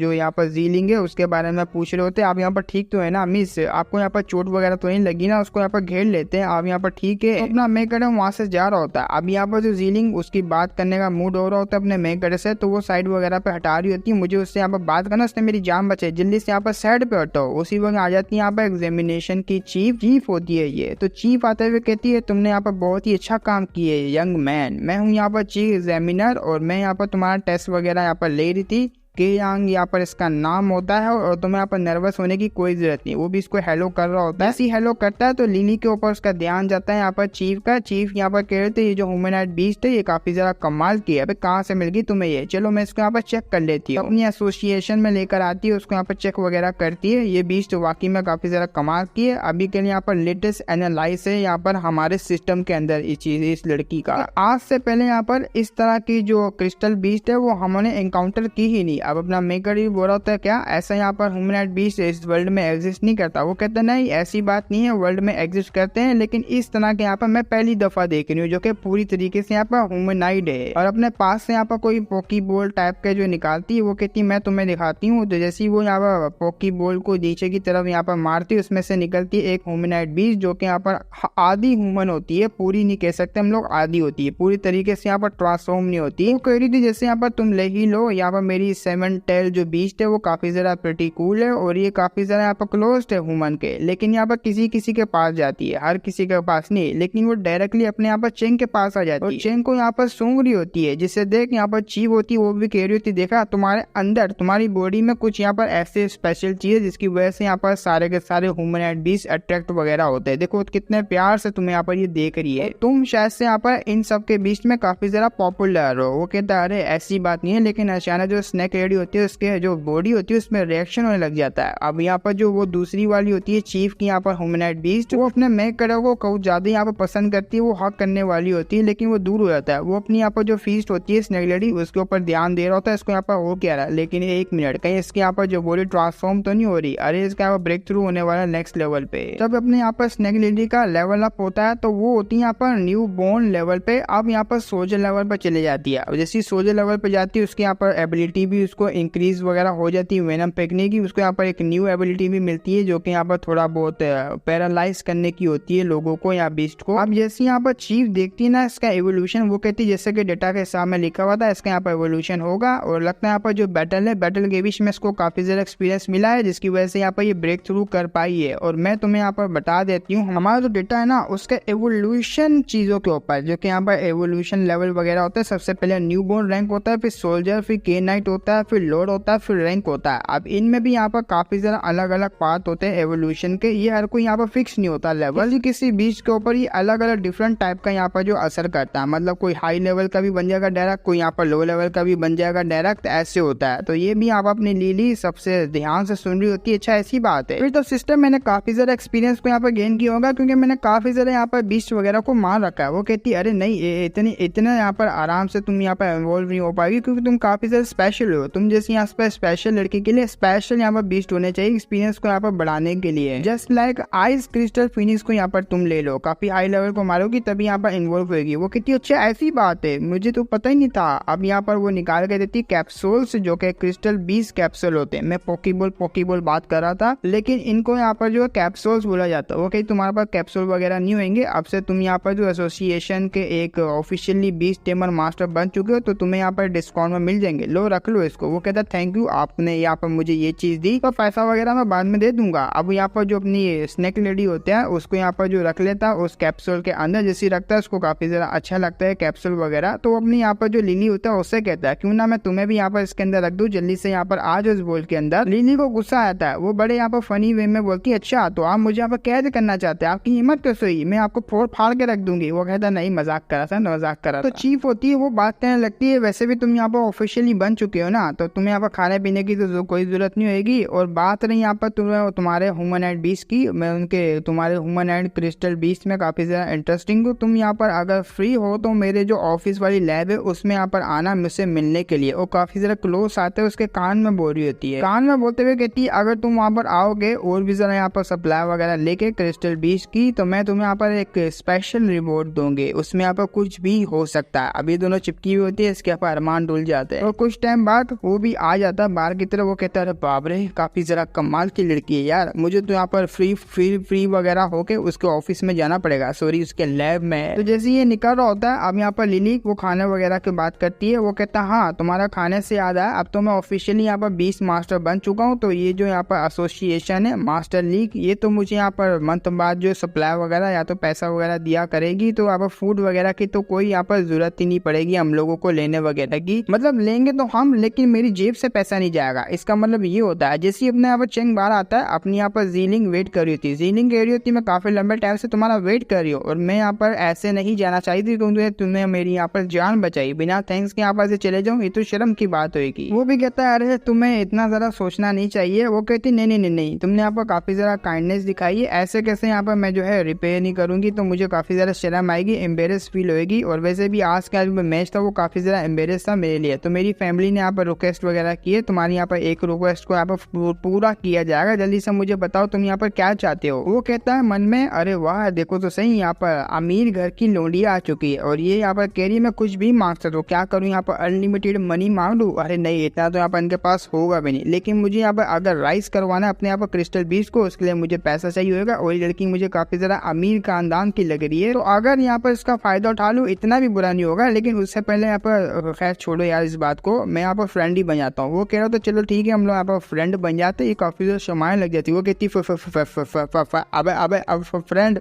जीलिंग है उसके बारे में पूछ रहे होते हैं, आप यहाँ पर ठीक तो है ना मिस, आपको यहाँ पर चोट वगैरह तो नहीं लगी ना, उसको यहाँ पर घेर लेते हैं, आप यहाँ पर ठीक है। तो अपना मेन कैरेक्टर वहां से जा रहा होता है। अब यहाँ पर जो जीलिंग उसकी बात करने का मूड हो रहा होता है अपने मेन कैरेक्टर से, तो वो साइड वगैरह पे हटा रही होती है, मुझे उससे यहाँ पर बात करना, उसने मेरी जान बचाई, जल्दी से यहाँ पर साइड पे हटाओ। उसी वक्त आ जाती है यहाँ पर एग्जामिनेशन की चीफ होती है ये। तो चीफ आते हुए कहती है तुमने यहाँ पर बहुत ही अच्छा काम किया है यंग मैन, मैं हूँ यहाँ पर चीफ एग्जामिनर और मैं यहाँ पर तुम्हारा टेस्ट वगैरह यहाँ पर ले रही थी। केयांग यहाँ पर इसका नाम होता है और तुम्हें यहाँ पर नर्वस होने की कोई जरूरत नहीं। वो भी इसको हेलो कर रहा होता है, ऐसी हेलो करता है तो लिली के ऊपर उसका ध्यान जाता है यहाँ पर चीफ का। चीफ यहाँ पर कह रहे थे ये जो ह्यूमनॉइड बीस्ट है ये काफी ज्यादा कमाल की है, कहाँ से मिल गई तुम्हें ये, चलो मैं इसको यहाँ पर चेक कर लेती हूँ। अपनी एसोसिएशन में लेकर आती है, उसको यहाँ पर चेक वगैरह करती है। ये बीस्ट वाकई में काफी ज्यादा कमाल की है। अभी के लिए यहाँ पर लेटेस्ट एनालाइज है यहाँ पर हमारे सिस्टम के अंदर इस लड़की का। आज से पहले यहाँ पर इस तरह की जो क्रिस्टल बीस्ट है वो हमने एनकाउंटर की ही नहीं। अब अपना मेकर भी बोल रहा होता है क्या ऐसा यहाँ पर ह्यूमनॉइड बीस्ट इस वर्ल्ड में एग्जिस्ट नहीं करता। वो कहता है नहीं ऐसी बात नहीं है, वर्ल्ड में एग्जिस्ट करते हैं लेकिन इस तरह के यहाँ पर मैं पहली दफा देख रही हूँ जो कि पूरी तरीके से यहाँ पर ह्यूमनॉइड है। और अपने पास से यहाँ पर कोई पोकी बॉल टाइप के जो निकालती है, वो कहती है मैं तुम्हें दिखाती हूँ। तो जैसे वो यहाँ पर पोकी बॉल को नीचे की तरफ यहाँ पर मारती है, उसमें से निकलती है एक ह्यूमनॉइड बीस्ट जो कि यहाँ पर आधी ह्यूमन होती है, पूरी नहीं कह सकते हम लोग, आधी होती है, पूरी तरीके से यहाँ पर ट्रांसफॉर्म नहीं होती है। वो कह रही थी जैसे यहाँ पर तुम ले ही लो, यहाँ पर मेरी 7 टेल जो बीस्ट है वो काफी ज्यादा प्रिटी कूल है और ये काफी ज्यादा यहाँ पर क्लोज है ह्यूमन के, लेकिन यहाँ पर किसी किसी के पास जाती है, हर किसी के पास नहीं, लेकिन वो डायरेक्टली अपने यहाँ पर चेंग के पास आ जाती है और चेंग को यहाँ पर सूंघ रही होती है, जिससे देख यहाँ पर चीव होती है वो भी कह रही होती है देखा तुम्हारे अंदर तुम्हारी बॉडी में कुछ यहाँ पर ऐसे स्पेशल चीज है जिसकी वजह से यहाँ पर सारे के सारे ह्यूमनॉइड बीस्ट अट्रैक्ट वगैरह होते हैं। देखो कितने प्यार से तुम्हें यहाँ पर ये देख रही है, तुम शायद से यहाँ पर इन सब के बीच में काफी ज्यादा पॉपुलर हो। वो कहता है अरे ऐसी बात नहीं है, लेकिन अचानक जो स्नेक लेडी होती है उसके जो बॉडी होती है उसमें रिएक्शन होने लग जाता है। अब यहाँ पर जो वो दूसरी वाली होती है चीफ की यहाँ पर ह्यूमनॉइड बीस्ट, वो अपने मेक करो को बहुत ज्यादा यहाँ पर पसंद करती है, वो हक करने वाली होती है लेकिन वो दूर हो जाता है। वो अपनी यहाँ पर जो फीस्ट होती है स्नेक लेडी उसके ऊपर ध्यान दे रहा होता है, इसको यहाँ पर हो क्या रहा है, लेकिन 1 मिनट कहीं इसके यहाँ पर जो बॉडी ट्रांसफॉर्म तो नहीं हो रही, अरे इसका यहाँ पर ब्रेक थ्रू होने वाला नेक्स्ट लेवल पे। तब अपने यहाँ पर स्नेक लेडी का लेवल अप होता है तो वो होती है यहाँ पर न्यू बोर्न लेवल पे, अब यहाँ पर सोल्जर लेवल पर चले जाती है। जैसे सोल्जर लेवल पे जाती है उसके यहाँ पर एबिलिटी भी उसको इंक्रीज वगैरह हो जाती है वेनम फेंकने की, उसको यहाँ पर एक न्यू एबिलिटी भी मिलती है जो कि यहाँ पर थोड़ा बहुत पैरालाइज करने की होती है लोगों को या बीस्ट को। अब जैसे यहाँ पर चीफ देखती है ना इसका एवोल्यूशन, वो कहती है जैसे कि डेटा के सामने लिखा हुआ था इसका यहाँ पर एवोल्यूशन होगा, और लगता है यहाँ पर जो बैटल है बैटल के बीच में इसको काफी ज्यादा एक्सपीरियंस मिला है जिसकी वजह से यहाँ पर ये ब्रेक थ्रू कर पाई है। और मैं तुम्हें यहाँ पर बता देती हूँ हमारा जो डेटा है ना उसके एवोल्यूशन चीजों के ऊपर, जो कि यहाँ पर एवोल्यूशन लेवल वगैरह होता है, सबसे पहले न्यू बोर्न रैंक होता है, फिर सोल्जर, फिर के नाइट होता है, फिर लॉर्ड होता है, फिर रैंक होता है। अब इनमें भी यहाँ पर काफी ज्यादा अलग अलग पार्ट होते हैं एवोल्यूशन के, ये हर कोई यहाँ पर फिक्स नहीं होता लेवल, किसी बीच के ऊपर ये अलग अलग डिफरेंट टाइप का यहाँ पर जो असर करता है, मतलब कोई हाई लेवल का भी बन जाएगा डायरेक्ट, कोई यहाँ पर लो लेवल का भी बन जाएगा डायरेक्ट, ऐसे होता है। तो ये भी आप अपनी लीली सबसे ध्यान से सुन रही होती है, अच्छा ऐसी बात है। फिर तो सिस्टम मैंने काफी ज्यादा एक्सपीरियंस को यहाँ पर गेन किया होगा क्योंकि मैंने काफी ज्यादा यहाँ पर बीस्ट वगैरह को मार रखा है। वो कहती है अरे नहीं इतने यहाँ पर आराम से तुम यहाँ पर इन्वॉल्व नहीं हो पाएगी क्योंकि तुम काफी ज्यादा स्पेशल हो, तुम जैसे यहाँ पर स्पेशल लड़की के लिए स्पेशल यहाँ पर बीस्ट होने चाहिए एक्सपीरियंस को यहाँ पर बढ़ाने के लिए। Just like ice crystal finish को यहाँ पर तुम ले लो, काफी हाई लेवल को मारोगी तभी यहाँ पर इन्वॉल्व होगी। वो कहती है अच्छा ऐसी बात है, मुझे तो पता ही नहीं था। अब यहाँ पर वो निकाल के देती कैप्सूल्स जो कि क्रिस्टल 20 कैप्सूल होते हैं, मैं पोकीबॉल बात कर रहा था लेकिन इनको यहाँ पर जो कैप्सूल्स बोला जाता है। वो कहीं तुम्हारे पास कैप्सूल वगैरह नहीं होंगे, अब से तुम यहाँ पर जो एसोसिएशन के एक ऑफिशियली 20 टेमर मास्टर बन चुके हो तो तुम्हें यहाँ पर डिस्काउंट में मिल जाएंगे, लो रख लो इसको। वो कहता थैंक यू आपने यहाँ पर मुझे ये चीज दी, तो पैसा वगैरह मैं बाद में दे दूंगा। अब यहाँ पर जो अपनी स्नेक लेडी होते हैं उसको यहाँ पर जो रख लेता है उस कैप्सूल के अंदर, जैसे रखता है उसको काफी ज्यादा अच्छा लगता है कैप्सूल वगैरह, तो अपनी यहाँ पर जो लिली होता है उससे कहता है क्यों ना मैं तुम्हें भी यहाँ पर इसके अंदर रख दूं, जल्दी से यहाँ पर आज उस बोल के अंदर। लिली को गुस्सा आता है, वो बड़े यहाँ पर फनी वे में बोलती है अच्छा तो आप मुझे यहाँ पर कैद करना चाहते हैं, आपकी हिम्मत कैसे हुई, मैं आपको फोड़ फाड़ के रख दूंगी। वो कहता नहीं मजाक करा था, मजाक करा। तो चीफ होती है वो बात कहने लगती है वैसे भी तुम यहाँ पर ऑफिशियली बन चुके हो ना, तो तुम्हें यहाँ पर खाने पीने की तो कोई जरूरत नहीं होगी। और बात रही यहाँ पर तुम्हारे ह्यूमनॉइड बीस्ट की, मैं उनके तुम्हारे ह्यूमनॉइड क्रिस्टल बीस्ट में काफी ज्यादा इंटरेस्टिंग हूँ। तुम यहाँ पर अगर फ्री हो तो मेरे जो ऑफिस वाली लैब है उसमें यहाँ पर आना मुझसे मिलने के लिए। वो काफी ज्यादा क्लोज आते हैं, उसके कान में बोल रही होती है, कान में बोलते हुए कहती है अगर तुम वहाँ पर आओगे और भी जरा यहाँ पर सप्लाई वगैरह लेके क्रिस्टल बीस्ट की तो मैं तुम्हें यहाँ पर एक स्पेशल रिवॉर्ड दूंगी, उसमें यहाँ पर कुछ भी हो सकता है। अभी दोनों चिपकी हुई होती है, इसके यहाँ अरमान डुल जाते हैं। और कुछ टाइम बाद वो भी आ जाता है बाहर की तरफ। वो कहता है बाप रे काफी जरा कमाल की लड़की है यार, मुझे तो यहाँ पर फ्री वगैरह होके उसके ऑफिस में जाना पड़ेगा, सॉरी उसके लैब में। तो जैसे ये निकल रहा होता है अब यहाँ पर लिली वो खाने वगैरह की बात करती है। वो कहता है हाँ तुम्हारा खाने से याद है, अब तो मैं ऑफिशियली यहाँ पर 20 मास्टर बन चुका हूँ, तो ये जो यहाँ पर एसोसिएशन है मास्टर लीग, ये तो मुझे यहाँ पर मंथ बाद जो सप्लाई वगैरह या तो पैसा वगैरह दिया करेगी, तो यहाँ पर फूड वगैरह की तो कोई यहाँ पर जरूरत ही नहीं पड़ेगी हम लोगों को लेने वगैरह की, मतलब लेंगे तो हम लेकिन मेरी जेब से पैसा नहीं जाएगा। इसका मतलब ये होता है जैसे अपने यहाँ पर चेंग बाहर आता है, अपनी यहाँ पर जीलिंग वेट कर रही थी, जीलिंग कह रही होती मैं काफी लंबे टाइम से तुम्हारा वेट कर रही हूँ और मैं यहाँ पर ऐसे नहीं जाना चाहती थी क्योंकि तुमने मेरी यहाँ पर जान बचाई, बिना थैंक्स के यहाँ पर से चले जाऊँ ये तो शर्म की बात होगी। वो भी कहता है अरे तुम्हें इतना ज्यादा सोचना नहीं चाहिए। वो कहती नहीं तुमने यहाँ पर काफी ज्यादा काइंडनेस दिखाई है, ऐसे कैसे यहाँ पर मैं जो है रिपेयर नहीं करूंगी तो मुझे काफी ज्यादा शर्म आएगी, एम्बेरस फील होगी। और वैसे भी आज का जो मैच था वो काफी ज्यादा एम्बेरस था मेरे लिए, तो मेरी फैमिली ने यहाँ पर रिक्वेस्ट वगैरह की है, तुम्हारी यहाँ पर एक रिक्वेस्ट को यहाँ पर पूरा किया जाएगा, जल्दी से मुझे बताओ तुम यहाँ पर क्या चाहते हो। वो कहता है मन में, अरे वाह देखो तो सही, यहाँ पर अमीर घर की लोंडिया आ चुकी है और ये यहाँ पर कह रही है मैं कुछ भी मांग सकता हूँ, क्या करूँ यहाँ पर अनलिमिटेड मनी मांग लूँ। अरे नहीं, इतना तो यहाँ पर इनके पास होगा भी नहीं, लेकिन मुझे यहाँ पर अगर राइस करवाना है अपने यहाँ पर क्रिस्टल बीच को, उसके लिए मुझे पैसा चाहिए होगा और ये लड़की मुझे काफी ज्यादा अमीर खानदान की लग रही है, तो अगर यहाँ पर इसका फायदा उठा लूँ इतना भी बुरा नहीं होगा। लेकिन उससे पहले यहाँ पर खैर छोड़ो यार इस बात को, मैं यहाँ पर फ्रेंड ही बन जाता हूँ। वो कह रहा तो चलो ठीक है हम लोग यहाँ पर फ्रेंड बन जाते, ये काफी ज्यादा शमाएं लग जाती। वो कहती अब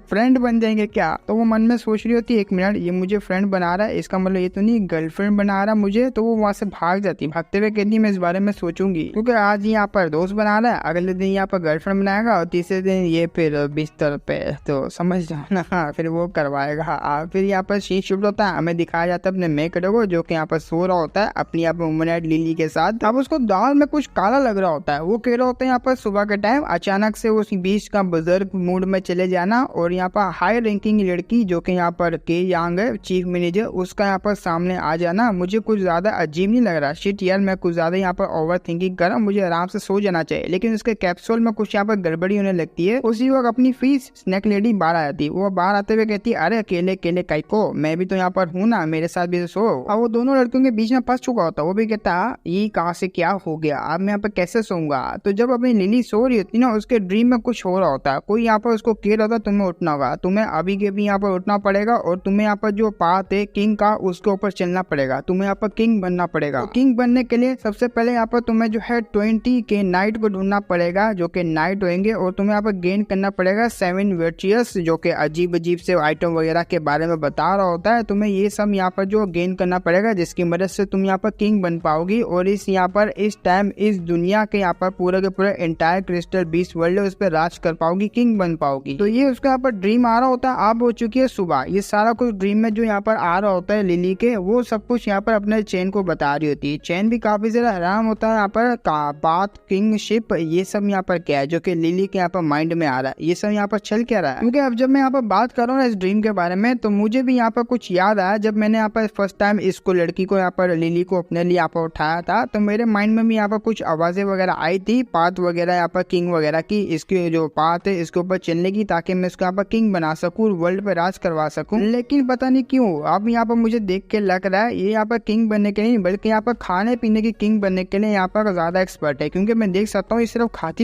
फ्रेंड बन जाएंगे क्या। तो वो मन में सोच रही होती एक मिनट, ये मुझे फ्रेंड बना रहा है, इसका मतलब ये तो नहीं गर्लफ्रेंड बना रहा मुझे। तो वो वहां से भाग जाती, भागते हुए कहती मैं इस बारे में सोचूंगी, क्योंकि आज यहाँ पर दोस्त बना रहा है, अगले दिन यहाँ पर गर्लफ्रेंड बनाएगा और तीसरे दिन ये फिर बिस्तर पे, तो समझ जाओ ना फिर वो करवाएगा। फिर यहाँ पर सीन शिफ्ट होता है, हमें दिखाया जाता है अपने मेकड़े को जो कि यहाँ पर सो रहा होता है अपनी यहाँ पर उमनेट लिली के साथ। अब उसको दाल में कुछ काला लग रहा होता है। वो कह रहा होता है यहाँ पर सुबह के टाइम अचानक से उस बीच का बुजुर्ग मूड में चले जाना और यहाँ पर हाई रैंकिंग लड़की जो कि यहाँ पर के यांग है चीफ मैनेजर, उसका यहाँ पर सामने आ जाना मुझे कुछ ज्यादा अजीब नहीं लग रहा। शिट यार मैं कुछ ज्यादा यहाँ पर ओवर थिंकिंग कर रहा हूँ, मुझे आराम से सो जाना चाहिए। लेकिन उसके कैप्सूल में कुछ यहाँ पर गड़बड़ी होने लगती है। उसी वक्त अपनी फीस स्नैक लेडी बाहर आ जाती है। वो बाहर आते हुए कहती है अरे अकेले अकेले कई को, मैं भी तो यहाँ पर हूँ ना, मेरे साथ भी सो। और वो दोनों लड़कियों के बीच में फंस चुका होता है। वो भी कहता ये कहाँ से क्या हो गया, अब मैं यहाँ पर कैसे सोऊंगा। तो जब अपनी लिली सो रही होती ना, उसके ड्रीम में कुछ हो रहा होता है। कोई यहाँ पर उसको कह रहा होता तुम्हें उठना होगा, तुम्हें अभी के भी यहाँ पर उठना पड़ेगा और तुम्हें यहाँ पर जो पाथ है किंग का उसके ऊपर चलना पड़ेगा, तुम्हें यहाँ पर किंग बनना पड़ेगा। तो किंग बनने के लिए सबसे पहले यहाँ पर तुम्हें जो है 20 के नाइट को ढूंढना पड़ेगा जो कि नाइट होंगे, और तुम्हें यहाँ पर गेन करना पड़ेगा 7 वर्चुअस जो कि अजीब अजीब से आइटम वगैरह के बारे में बता रहा होता है। तुम्हें ये सब यहाँ पर जो गेन करना पड़ेगा जिसकी मदद से तुम यहाँ पर किंग बन पाओगी और इस यहाँ पर इस टाइम इस दुनिया के यहाँ पर पूरे के पूरे एंटायर क्रिस्टल बीस्ट वर्ल्ड है उस पर राज कर पाओगी, किंग बन पाओगी। तो ये उसका यहाँ पर ड्रीम आ रहा होता है। अब हो चुकी है सुबह, ये सारा कुछ ड्रीम में जो यहाँ पर आ रहा होता है लिली के, वो सब कुछ यहाँ पर अपने चैन को बता रही होती है। चैन भी काफी ज्यादा हैरान होता है यहाँ पर बात किंगशिप ये सब यहाँ पर क्या है जो कि लिली के यहाँ पर माइंड में आ रहा है, ये सब यहाँ पर चल क्या रहा है। क्योंकि अब जब मैं यहाँ पर बात कर रहा हूँ इस ड्रीम के बारे में, तो मुझे भी यहाँ पर कुछ याद आया। जब मैंने यहाँ पर फर्स्ट टाइम इसको लड़की को यहाँ पर लिली को अपने लिए यहाँ पर उठाया था, तो मेरे माइंड में भी यहाँ पर कुछ आवाजें वगैरह आई थी, पाथ वगैरह यहाँ पर किंग वगैरह की, इसकी जो पाथ है इसके ऊपर चलने की, ताकि मैं इसको यहाँ पर किंग बना सकूँ, वर्ल्ड पे राज करवा सकूँ। लेकिन पता नहीं क्यों अब यहाँ पर मुझे देख के लग रहा है ये यहाँ पर किंग बनने के लिए बल्कि यहाँ पर खाने पीने की किंग बनने के लिए यहाँ पर ज्यादा एक्सपर्ट है। क्योंकि मैं देख सकता हूँ ये सिर्फ खाती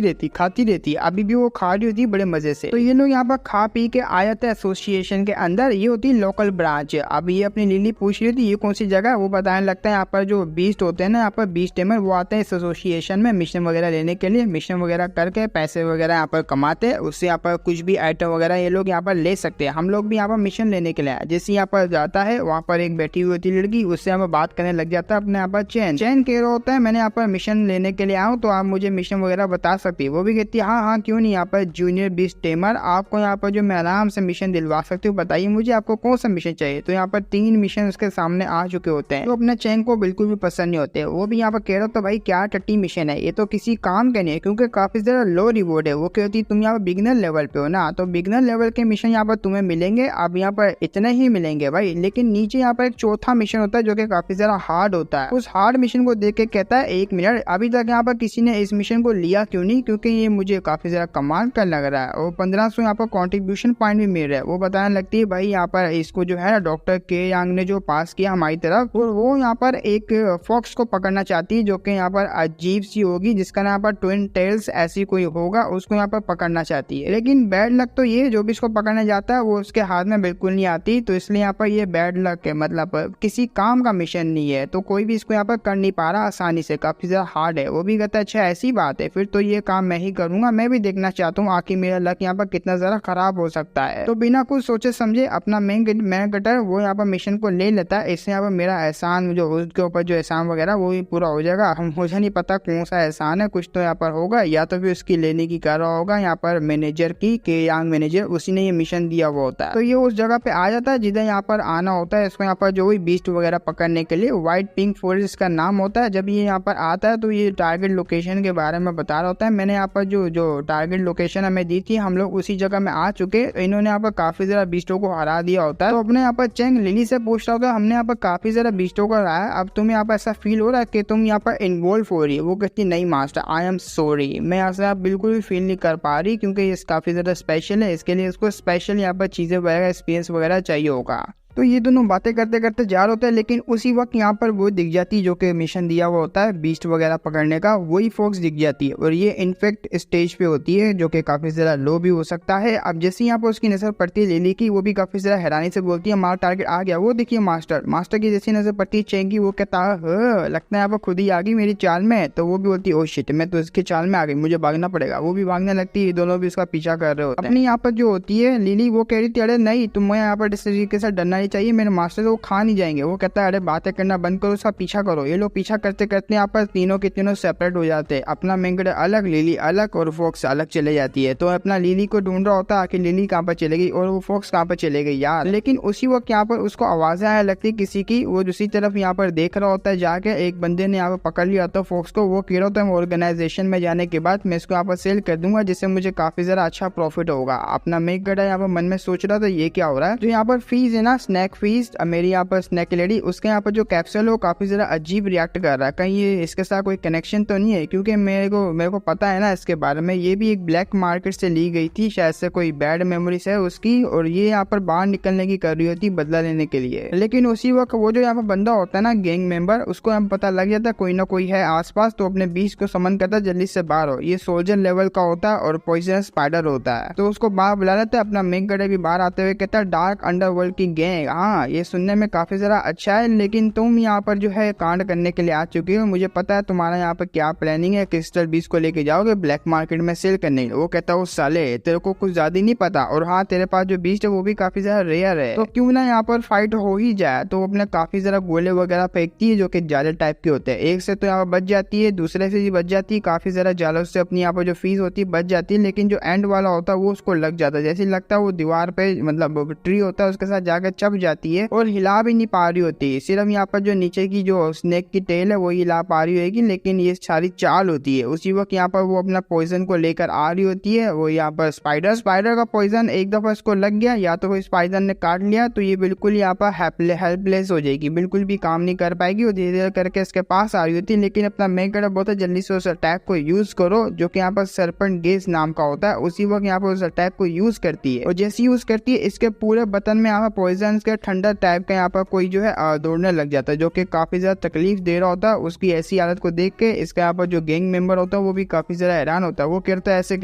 रहती, अभी भी वो खा रही होती बड़े मजे से। तो ये लोग यहाँ पर खा पी के आ जाते हैं एसोसिएशन के अंदर, ये होती है लोकल ब्रांच। अब ये अपनी लिली पूछ रही थी ये कौन सी जगह है, वो बताने लगता है यहाँ पर जो बीस्ट होते हैं ना, यहाँ पर बीस्ट टेमर वो आते हैं इस एसोसिएशन में मिशन वगैरह लेने के लिए, मिशन वगैरह करके पैसे वगैरह यहाँ पर कमाते हैं, उससे यहाँ पर कुछ भी आइटम वगैरह ये लोग यहाँ पर ले सकते हैं। हम लोग भी यहाँ पर मिशन लेने के लिए आए। जैसे यहाँ पर जाता है वहाँ पर एक बैठी हुई होती लड़की, उससे यहाँ पर बात करने लग जाता है अपने यहाँ पर चैन कह रहा होता है मैंने यहाँ पर मिशन लेने के लिए आऊँ, तो आप मुझे मिशन वगैरह बता सकती है। वो भी कहती है हाँ क्यों नहीं, यहाँ पर जूनियर बीस्ट टेमर आपको यहाँ पर जो मैं आराम से मिशन दिलवा सकती हूँ, बताइए मुझे आपको कौन सा मिशन चाहिए। तो यहाँ पर 3 मिशन उसके सामने आ चुके होते हैं, तो अपने चैन को बिल्कुल भी पसंद नहीं होते। वो भी यहाँ पर कह रहा तो भाई क्या टट्टी मिशन है, ये तो किसी काम के नहीं है क्योंकि काफी ज्यादा लो रिवॉर्ड है। वो कहती तुम यहाँ पर बिगनर लेवल पे हो ना, तो बिगनर लेवल के मिशन यहाँ पर तुम्हें मिलेंगे, अब यहाँ पर इतने ही मिलेंगे भाई। लेकिन नीचे यहाँ पर एक चौथा मिशन होता है जो कि काफी ज्यादा हार्ड होता है। उस हार्ड मिशन को देख के कहता है 1 मिनट अभी तक यहाँ पर किसी ने इस मिशन को लिया क्यों नहीं, क्योंकि ये मुझे काफी ज्यादा कमाल का लग रहा है और 1500 यहाँ पर कॉन्ट्रीब्यूशन पॉइंट भी मिल रहा है। वो बताने लगती है भाई यहाँ पर इसको जो है डॉक्टर के यांग ने जो पास किया हमारी तरफ, और वो यहाँ पर एक फॉक्स को पकड़ना चाहती है जो कि यहाँ पर अजीब सी होगी, जिसका यहाँ पर ट्विन टेल्स ऐसी कोई होगा, उसको यहाँ पर पकड़ना चाहती है। लेकिन बैड लक तो ये जो भी इसको पकड़ने जाता है वो उसके हाथ में बिल्कुल नहीं आती, तो इसलिए यहाँ पर ये बैड लक है, मतलब किसी काम का मिशन नहीं है, तो कोई भी इसको यहाँ पर कर नहीं पा रहा आसानी से, काफी ज्यादा हार्ड है। वो भी कहता है अच्छा ऐसी बात है, फिर तो ये काम मैं ही करूंगा, मैं भी देखना चाहता हूँ आखिर मेरा लक यहाँ पर कितना ज्यादा खराब हो सकता है। तो बिना कुछ सोचे समझे अपना मेन कटर वो यहाँ पर मिशन को ले लेता है। इससे यहाँ पर मेरा एहसान जो उसके ऊपर जो एहसान वगैरह वो भी पूरा हो जाएगा। मुझे नहीं पता कौन सा एहसान है, कुछ तो यहाँ पर होगा, या तो फिर उसकी लेने की कर रहा होगा यहाँ पर मैनेजर की के यांग मैनेजर, उसी ने ये मिशन दिया हुआ होता है। तो ये उस जगह पे आ जाता है जिधर यहाँ पर आना होता है इसको, यहाँ पर जो भी बीस्ट वगैरह पकड़ने के लिए। व्हाइट पिंक फॉरेस्ट का नाम होता है। जब ये यहाँ पर आता है तो ये टारगेट लोकेशन के बारे में बता रहा होता है। मैंने यहाँ पर जो टारगेट लोकेशन हमें दी थी, हम लोग उसी जगह में आ चुके। इन्होंने यहाँ पर काफी ज्यादा बीस्टों को हरा दिया होता है। तो अपने यहाँ पर चैंग लिली से पूछ रहा होता है हमने यहाँ पर काफी ज्यादा बीस्टों को हराया, अब तुम्हें यहाँ पर ऐसा फील हो रहा रहा है कि तुम यहाँ पर इन्वॉल्व हो रही है। वो कहती नहीं मास्टर आई एम सॉरी, मैं ऐसा बिल्कुल भी फील नहीं कर पा रही क्योंकि ये काफ़ी ज़्यादा स्पेशल है, इसके लिए इसको स्पेशल यहाँ पर चीज़ें वगैरह एक्सपीरियंस वगैरह चाहिए होगा। तो ये दोनों बातें करते करते जा रहे होते हैं, लेकिन उसी वक्त यहाँ पर वो दिख जाती है जो कि मिशन दिया हुआ होता है बीस्ट वगैरह पकड़ने का, वही फॉक्स दिख जाती है और ये इनफेक्ट स्टेज पे होती है जो कि काफी ज्यादा लो भी हो सकता है। अब जैसे यहाँ पर उसकी नजर पड़ती है लिली की, वो भी काफी ज्यादा हैरानी से बोलती है हमारा टारगेट आ गया। वो देखिए मास्टर की जैसी नजर पड़ती है चेंग की, वो कहता है लगता है यहाँ पर खुद ही आ गई मेरी चाल में। तो वो भी बोलती है ओ शिट मैं तो इसकी चाल में आ गई, मुझे भागना पड़ेगा। वो भी भागने लगती है, दोनों भी उसका पीछा कर रहे होते हैं। अपनी यहाँ पर जो होती है लिली, वो कह रही थी अरे नहीं तुम्हें यहाँ पर इस तरीके से डरना नहीं चाहिए, मेरे मास्टर वो खा नहीं जाएंगे। वो कहता है अरे बातें करना बंद करो, उसका पीछा करो। ये लोग पीछा करते करते यहाँ पर तीनों के तीनों सेपरेट हो जाते हैं, अपना मेंगड़े अलग, लिली अलग और फॉक्स अलग चले जाती है। तो अपना लिली को ढूंढ रहा होता है आखिर लिली कहाँ पर चले गई और वो फॉक्स कहाँ पर चले गई यार। लेकिन उसी वक्त यहाँ पर उसको आवाजें आया लगती किसी की, वो दूसरी तरफ यहाँ पर देख रहा होता है जाके, एक बंदे ने यहाँ पर पकड़ लिया होता है फॉक्स को। वो कह रहा होता है ऑर्गेनाइजेशन में जाने के बाद मैं इसको यहाँ पर सेल कर दूंगा जिससे मुझे काफी ज्यादा अच्छा प्रॉफिट होगा। अपना मेंगड़ा यहाँ पर मन में सोच रहा था ये क्या हो रहा है। जो यहाँ पर फीस है ना स्नैक फीस, मेरी यहाँ पर स्नैक लेडी, उसके यहाँ पर जो कैप्सूल है वो काफी ज्यादा अजीब रिएक्ट कर रहा है, कहीं ये इसके साथ कोई कनेक्शन तो नहीं है, क्योंकि मेरे को पता है ना इसके बारे में, ये भी एक ब्लैक मार्केट से ली गई थी, शायद से कोई बैड मेमोरीज है उसकी, और ये यहाँ पर बाहर निकलने की कर रही होती बदला लेने के लिए। लेकिन उसी वक्त वो जो यहाँ पर बंदा होता है ना गैंग मेंबर, उसको यहाँ पता लग जाता है कोई ना कोई है आसपास, तो अपने बीच को समन करता है जल्दी से बाहर हो। ये सोल्जर लेवल का होता है और पॉइजनस स्पाइडर होता है, तो उसको बाहर बुला लेता है। अपना मेंगड़े भी बाहर आते हुए कहता है डार्क अंडरवर्ल्ड की गैंग, हाँ ये सुनने में काफी ज्यादा अच्छा है, लेकिन तुम यहाँ पर जो है कांड करने के लिए आ चुकी हो, मुझे पता है तुम्हारा यहाँ पर क्या प्लानिंग है, क्रिस्टल बीज को लेके जाओगे ब्लैक मार्केट में सेल करने। वो कहता है साले तेरे को कुछ ज्यादा नहीं पता, और हाँ तेरे पास जो बीज है वो भी काफी ज्यादा रेयर है, तो क्यों ना यहाँ पर फाइट हो ही जाए। तो अपने काफी ज्यादा गोले वगैरह फेंकती है जो कि जाले टाइप के होते हैं, एक से तो यहाँ पर बच जाती है, दूसरे से भी बच जाती है, काफी ज्यादा जालों से अपनी यहाँ पर जो फीस होती है बच जाती है, लेकिन जो एंड वाला होता है वो उसको लग जाता है, जैसे लगता है वो दीवार पे मतलब ट्री होता है उसके साथ जाकर चप जाती है और हिला भी नहीं पा रही होती है। सिर्फ यहाँ पर जो नीचे की जो स्नेक की टेल है वो हिला पा रही होगी, लेकिन ये सारी चाल होती है। उसी वक्त यहाँ पर वो अपना पॉइजन को लेकर आ रही होती है, वो यहाँ पर स्पाइडर का पॉइजन एक दफा इसको लग गया, या तो कोई स्पाइडर ने काट लिया, तो ये बिल्कुल यहाँ पर हेल्पलेस हो जाएगी, बिल्कुल भी काम नहीं कर पाएगी। वो धीरे धीरे करके इसके पास आ रही होती है, लेकिन अपना मेंगड़ा बहुत जल्दी से उस अटैक को यूज करो जो कि यहाँ पर सरपेंट गेज नाम का होता है। उसी वक्त यहाँ पर उस अटैक को यूज करती है, और जैसे यूज करती है इसके पूरे बटन में यहाँ पर पॉइजन के ठंडा टाइप का यहाँ पर कोई जो है दौड़ने लग जाता है, जो कि काफी ज्यादा तकलीफ दे रहा होता है। उसकी ऐसी हालत को देख के इसका यहाँ पर जो गैंग मेंबर होता है वो भी काफी ज्यादा हैरान होता है। वो कहता है ऐसे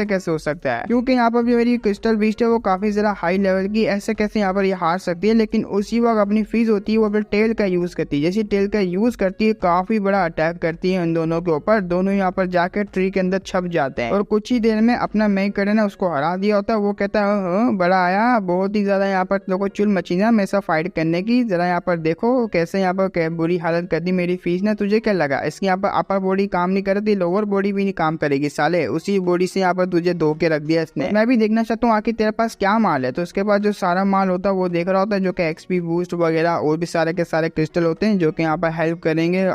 कैसे हो सकता है, क्योंकि यहाँ पर जो मेरी क्रिस्टल बीस्ट है वो काफी ज्यादा हाई लेवल की, ऐसे कैसे यहाँ पर ये हार सकती है। लेकिन उसी वक्त अपनी फीस होती है वो फिर टेल का यूज करती है, जैसे टेल का यूज करती है काफी बड़ा अटैक करती है उन दोनों के ऊपर। दोनों यहाँ पर जाकर ट्री के अंदर छप जाते हैं और कुछ ही देर में अपना मेंगड़ा ने उसको हरा दिया होता है। वो कहता है बड़ा आया, बहुत ही ज्यादा यहाँ पर लोगों चुल मची ना मेरे साथ फाइट करने की, जरा यहाँ पर देखो कैसे यहाँ पर बुरी हालत कर दी मेरी फीस ने। तुझे क्या लगा इसकी यहाँ पर अपर बॉडी काम नहीं करती, लोअर बॉडी भी नहीं काम करेगी साले, उसी बॉडी से यहाँ पर तुझे धो के रख दिया इसने। मैं भी देखना चाहता हूँ आखिर तेरे पास क्या माल है। तो उसके बाद जो सारा माल होता है वो देख रहा होता है, जो कि एक्सपी बूस्ट वगैरह और भी सारे के सारे क्रिस्टल होते हैं जो कि यहाँ पर हेल्प करेंगे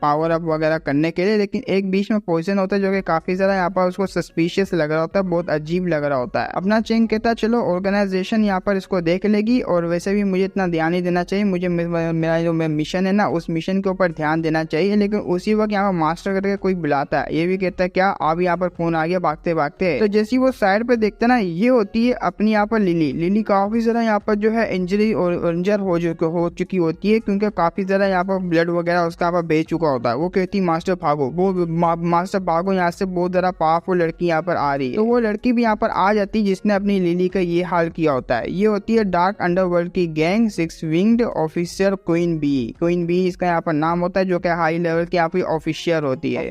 पावर अप वगैरह करने के लिए। लेकिन एक बीच में पॉइजन होता है जो कि काफी ज्यादा यहाँ पर उसको सस्पिशियस लग रहा होता है, बहुत अजीब लग रहा होता है। अपना चेंग कहता है चलो ऑर्गेनाइजेशन यहाँ पर इसको देख लेगी, और वैसे भी मुझे इतना ध्यान नहीं देना चाहिए, मुझे मेरा जो मिशन है ना उस मिशन के ऊपर ध्यान देना चाहिए। लेकिन उसी वक्त यहाँ पर मास्टर करके कोई बुलाता है, ये भी कहता है क्या अब यहाँ पर फोन आ गया भागते भागते। तो जैसे वो साइड पे देखते ना, ये होती है अपनी यहाँ पर लिली काफी ज्यादा यहाँ पर जो है इंजरी और इंजर हो चुकी होती है, क्योंकि काफी ज्यादा यहाँ पर ब्लड वगैरह उसका यहाँ पर बह चुका होता है। वो कहती मास्टर भागो, वो मास्टर भागो यहाँ से, बहुत ज्यादा पावरफुल लड़की यहाँ पर आ रही है। तो वो लड़की भी यहाँ पर आ जाती है जिसने अपनी लिली का ये हाल किया होता है। ये होती है डार्क अंडरवर्ल्ड की gang, 6 winged officer queen bee इसका यहाँ पर नाम होता है, जो कि हाई लेवल की यहाँ पर ऑफिसर होती है,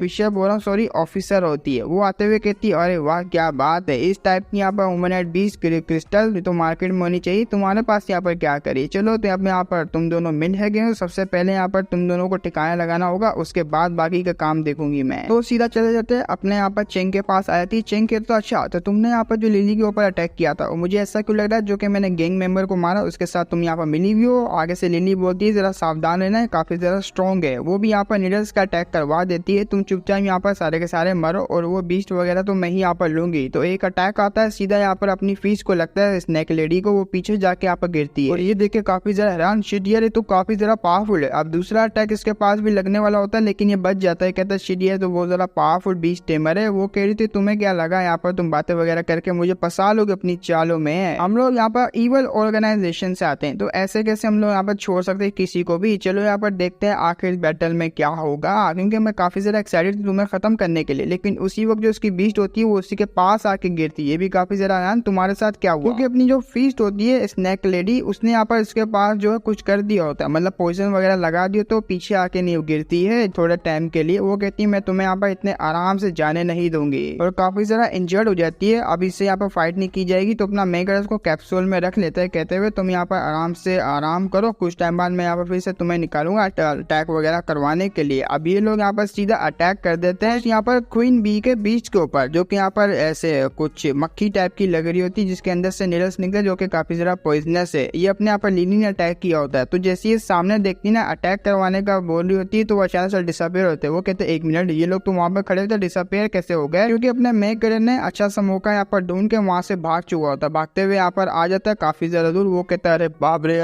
ऑफिसर होती है। वो आते हुए कहती है अरे वाह क्या बात है, इस टाइप की यहाँ पर ह्यूमनॉइड बीस्ट क्रिस्टल तो मार्केट में होनी चाहिए, तुम्हारे पास यहाँ पर क्या करिए। चलो तो यहाँ पर तुम दोनों मिल है गए, सबसे पहले यहाँ पर तुम दोनों को ठिकाना लगाना होगा, उसके बाद बाकी का काम देखूंगी मैं। तो सीधा चले जाते अपने यहाँ पर चेंग के पास आया थी। चेंग कहता तो अच्छा तो तुमने यहाँ पर जो लिली के ऊपर अटैक किया था, और मुझे ऐसा क्यों लग रहा है जो कि मैंने गैंग मेंबर को मारा उसके साथ तुम यहाँ पर मिली भी हो। आगे से लिली बोलती है जरा सावधान रहना है, काफी ज्यादा स्ट्रॉन्ग है। वो भी यहाँ पर नीडल्स का अटैक करवा देती है। तुम चुपचाप यहाँ पर सारे के सारे मरो और वो बीस्ट वगैरह तो मैं ही यहाँ पर लूंगी। तो एक अटैक आता है सीधा यहाँ पर अपनी फीस को लगता है स्नेक लेडी को, वो पीछे जाके यहाँ पर गिरती है और ये देख के काफी ज्यादा हैरान, शिट यार ये तो काफी ज्यादा पावरफुल है। अब दूसरा अटैक इसके पास भी लगने वाला होता है लेकिन ये बच जाता है। कहता है शिट यार तो बहुत ज्यादा पावरफुल बीस्ट टेमर है। वो कह रही थी तुम्हें क्या लगा यहाँ पर तुम बातें वगैरह करके मुझे फंसा लोगे अपनी चालों में। हम लोग यहाँ पर इवल ऑर्गेनाइजेशन से आते हैं तो ऐसे कैसे हम लोग यहाँ पर छोड़ सकते हैं किसी को भी। चलो यहाँ पर देखते हैं आखिर इस बैटल में क्या होगा, क्योंकि मैं काफी ज्यादा एक्साइटेड तुम्हें खत्म करने के लिए। लेकिन उसी वक्त जो उसकी बीस्ट होती है वो उसी के पास आके गिरती है। ये भी काफी ज्यादा हैरान तुम्हारे साथ क्या हुआ, क्योंकि अपनी जो फीस्ट होती है स्नेक लेडी उसने यहाँ पर इसके पास जो है कुछ कर दिया होता है, मतलब पॉइजन वगैरह लगा दिया तो पीछे आके नहीं गिरती है थोड़े टाइम के लिए। वो कहती है मैं तुम्हें यहाँ पर इतने आराम से जाने नहीं दूंगी और काफी ज्यादा इंजर्ड हो जाती है। अब इससे यहाँ पर फाइट नहीं की जाएगी तो अपना मेगारस को कैप्सूल में रख लेता है कहते हुए तुम यहाँ पर आराम से आराम करो, कुछ टाइम बाद मैं यहाँ पर फिर से तुम्हें निकालूंगा अटैक वगैरह करवाने के लिए। अब ये लोग यहाँ पर सीधा अटैक कर देते हैं यहाँ पर क्वीन बी के बीच के ऊपर, जो कि यहाँ पर ऐसे कुछ मक्खी टाइप की लग रही होती है जिसके अंदर से नीडल्स निकले जो कि काफी ज्यादा पॉइजनस है। ये अपने यहाँ पर लिली ने अटैक किया होता है तो जैसे ये सामने देखती ना अटैक करवाने का बोल रही होती है तो वो अचानक से डिसअपियर होते हैं। वो कहते हैं 1 मिनट ये लोग तो वहाँ पर खड़े थे डिसअपियर कैसे हो गए, क्योंकि अपने मेकर ने अच्छा सा मौका यहाँ पर ढूंढ के वहां से भाग चुका होता है। भागते हुए यहाँ पर आ जाता है काफी ज्यादा दूर। वो कहता है अरे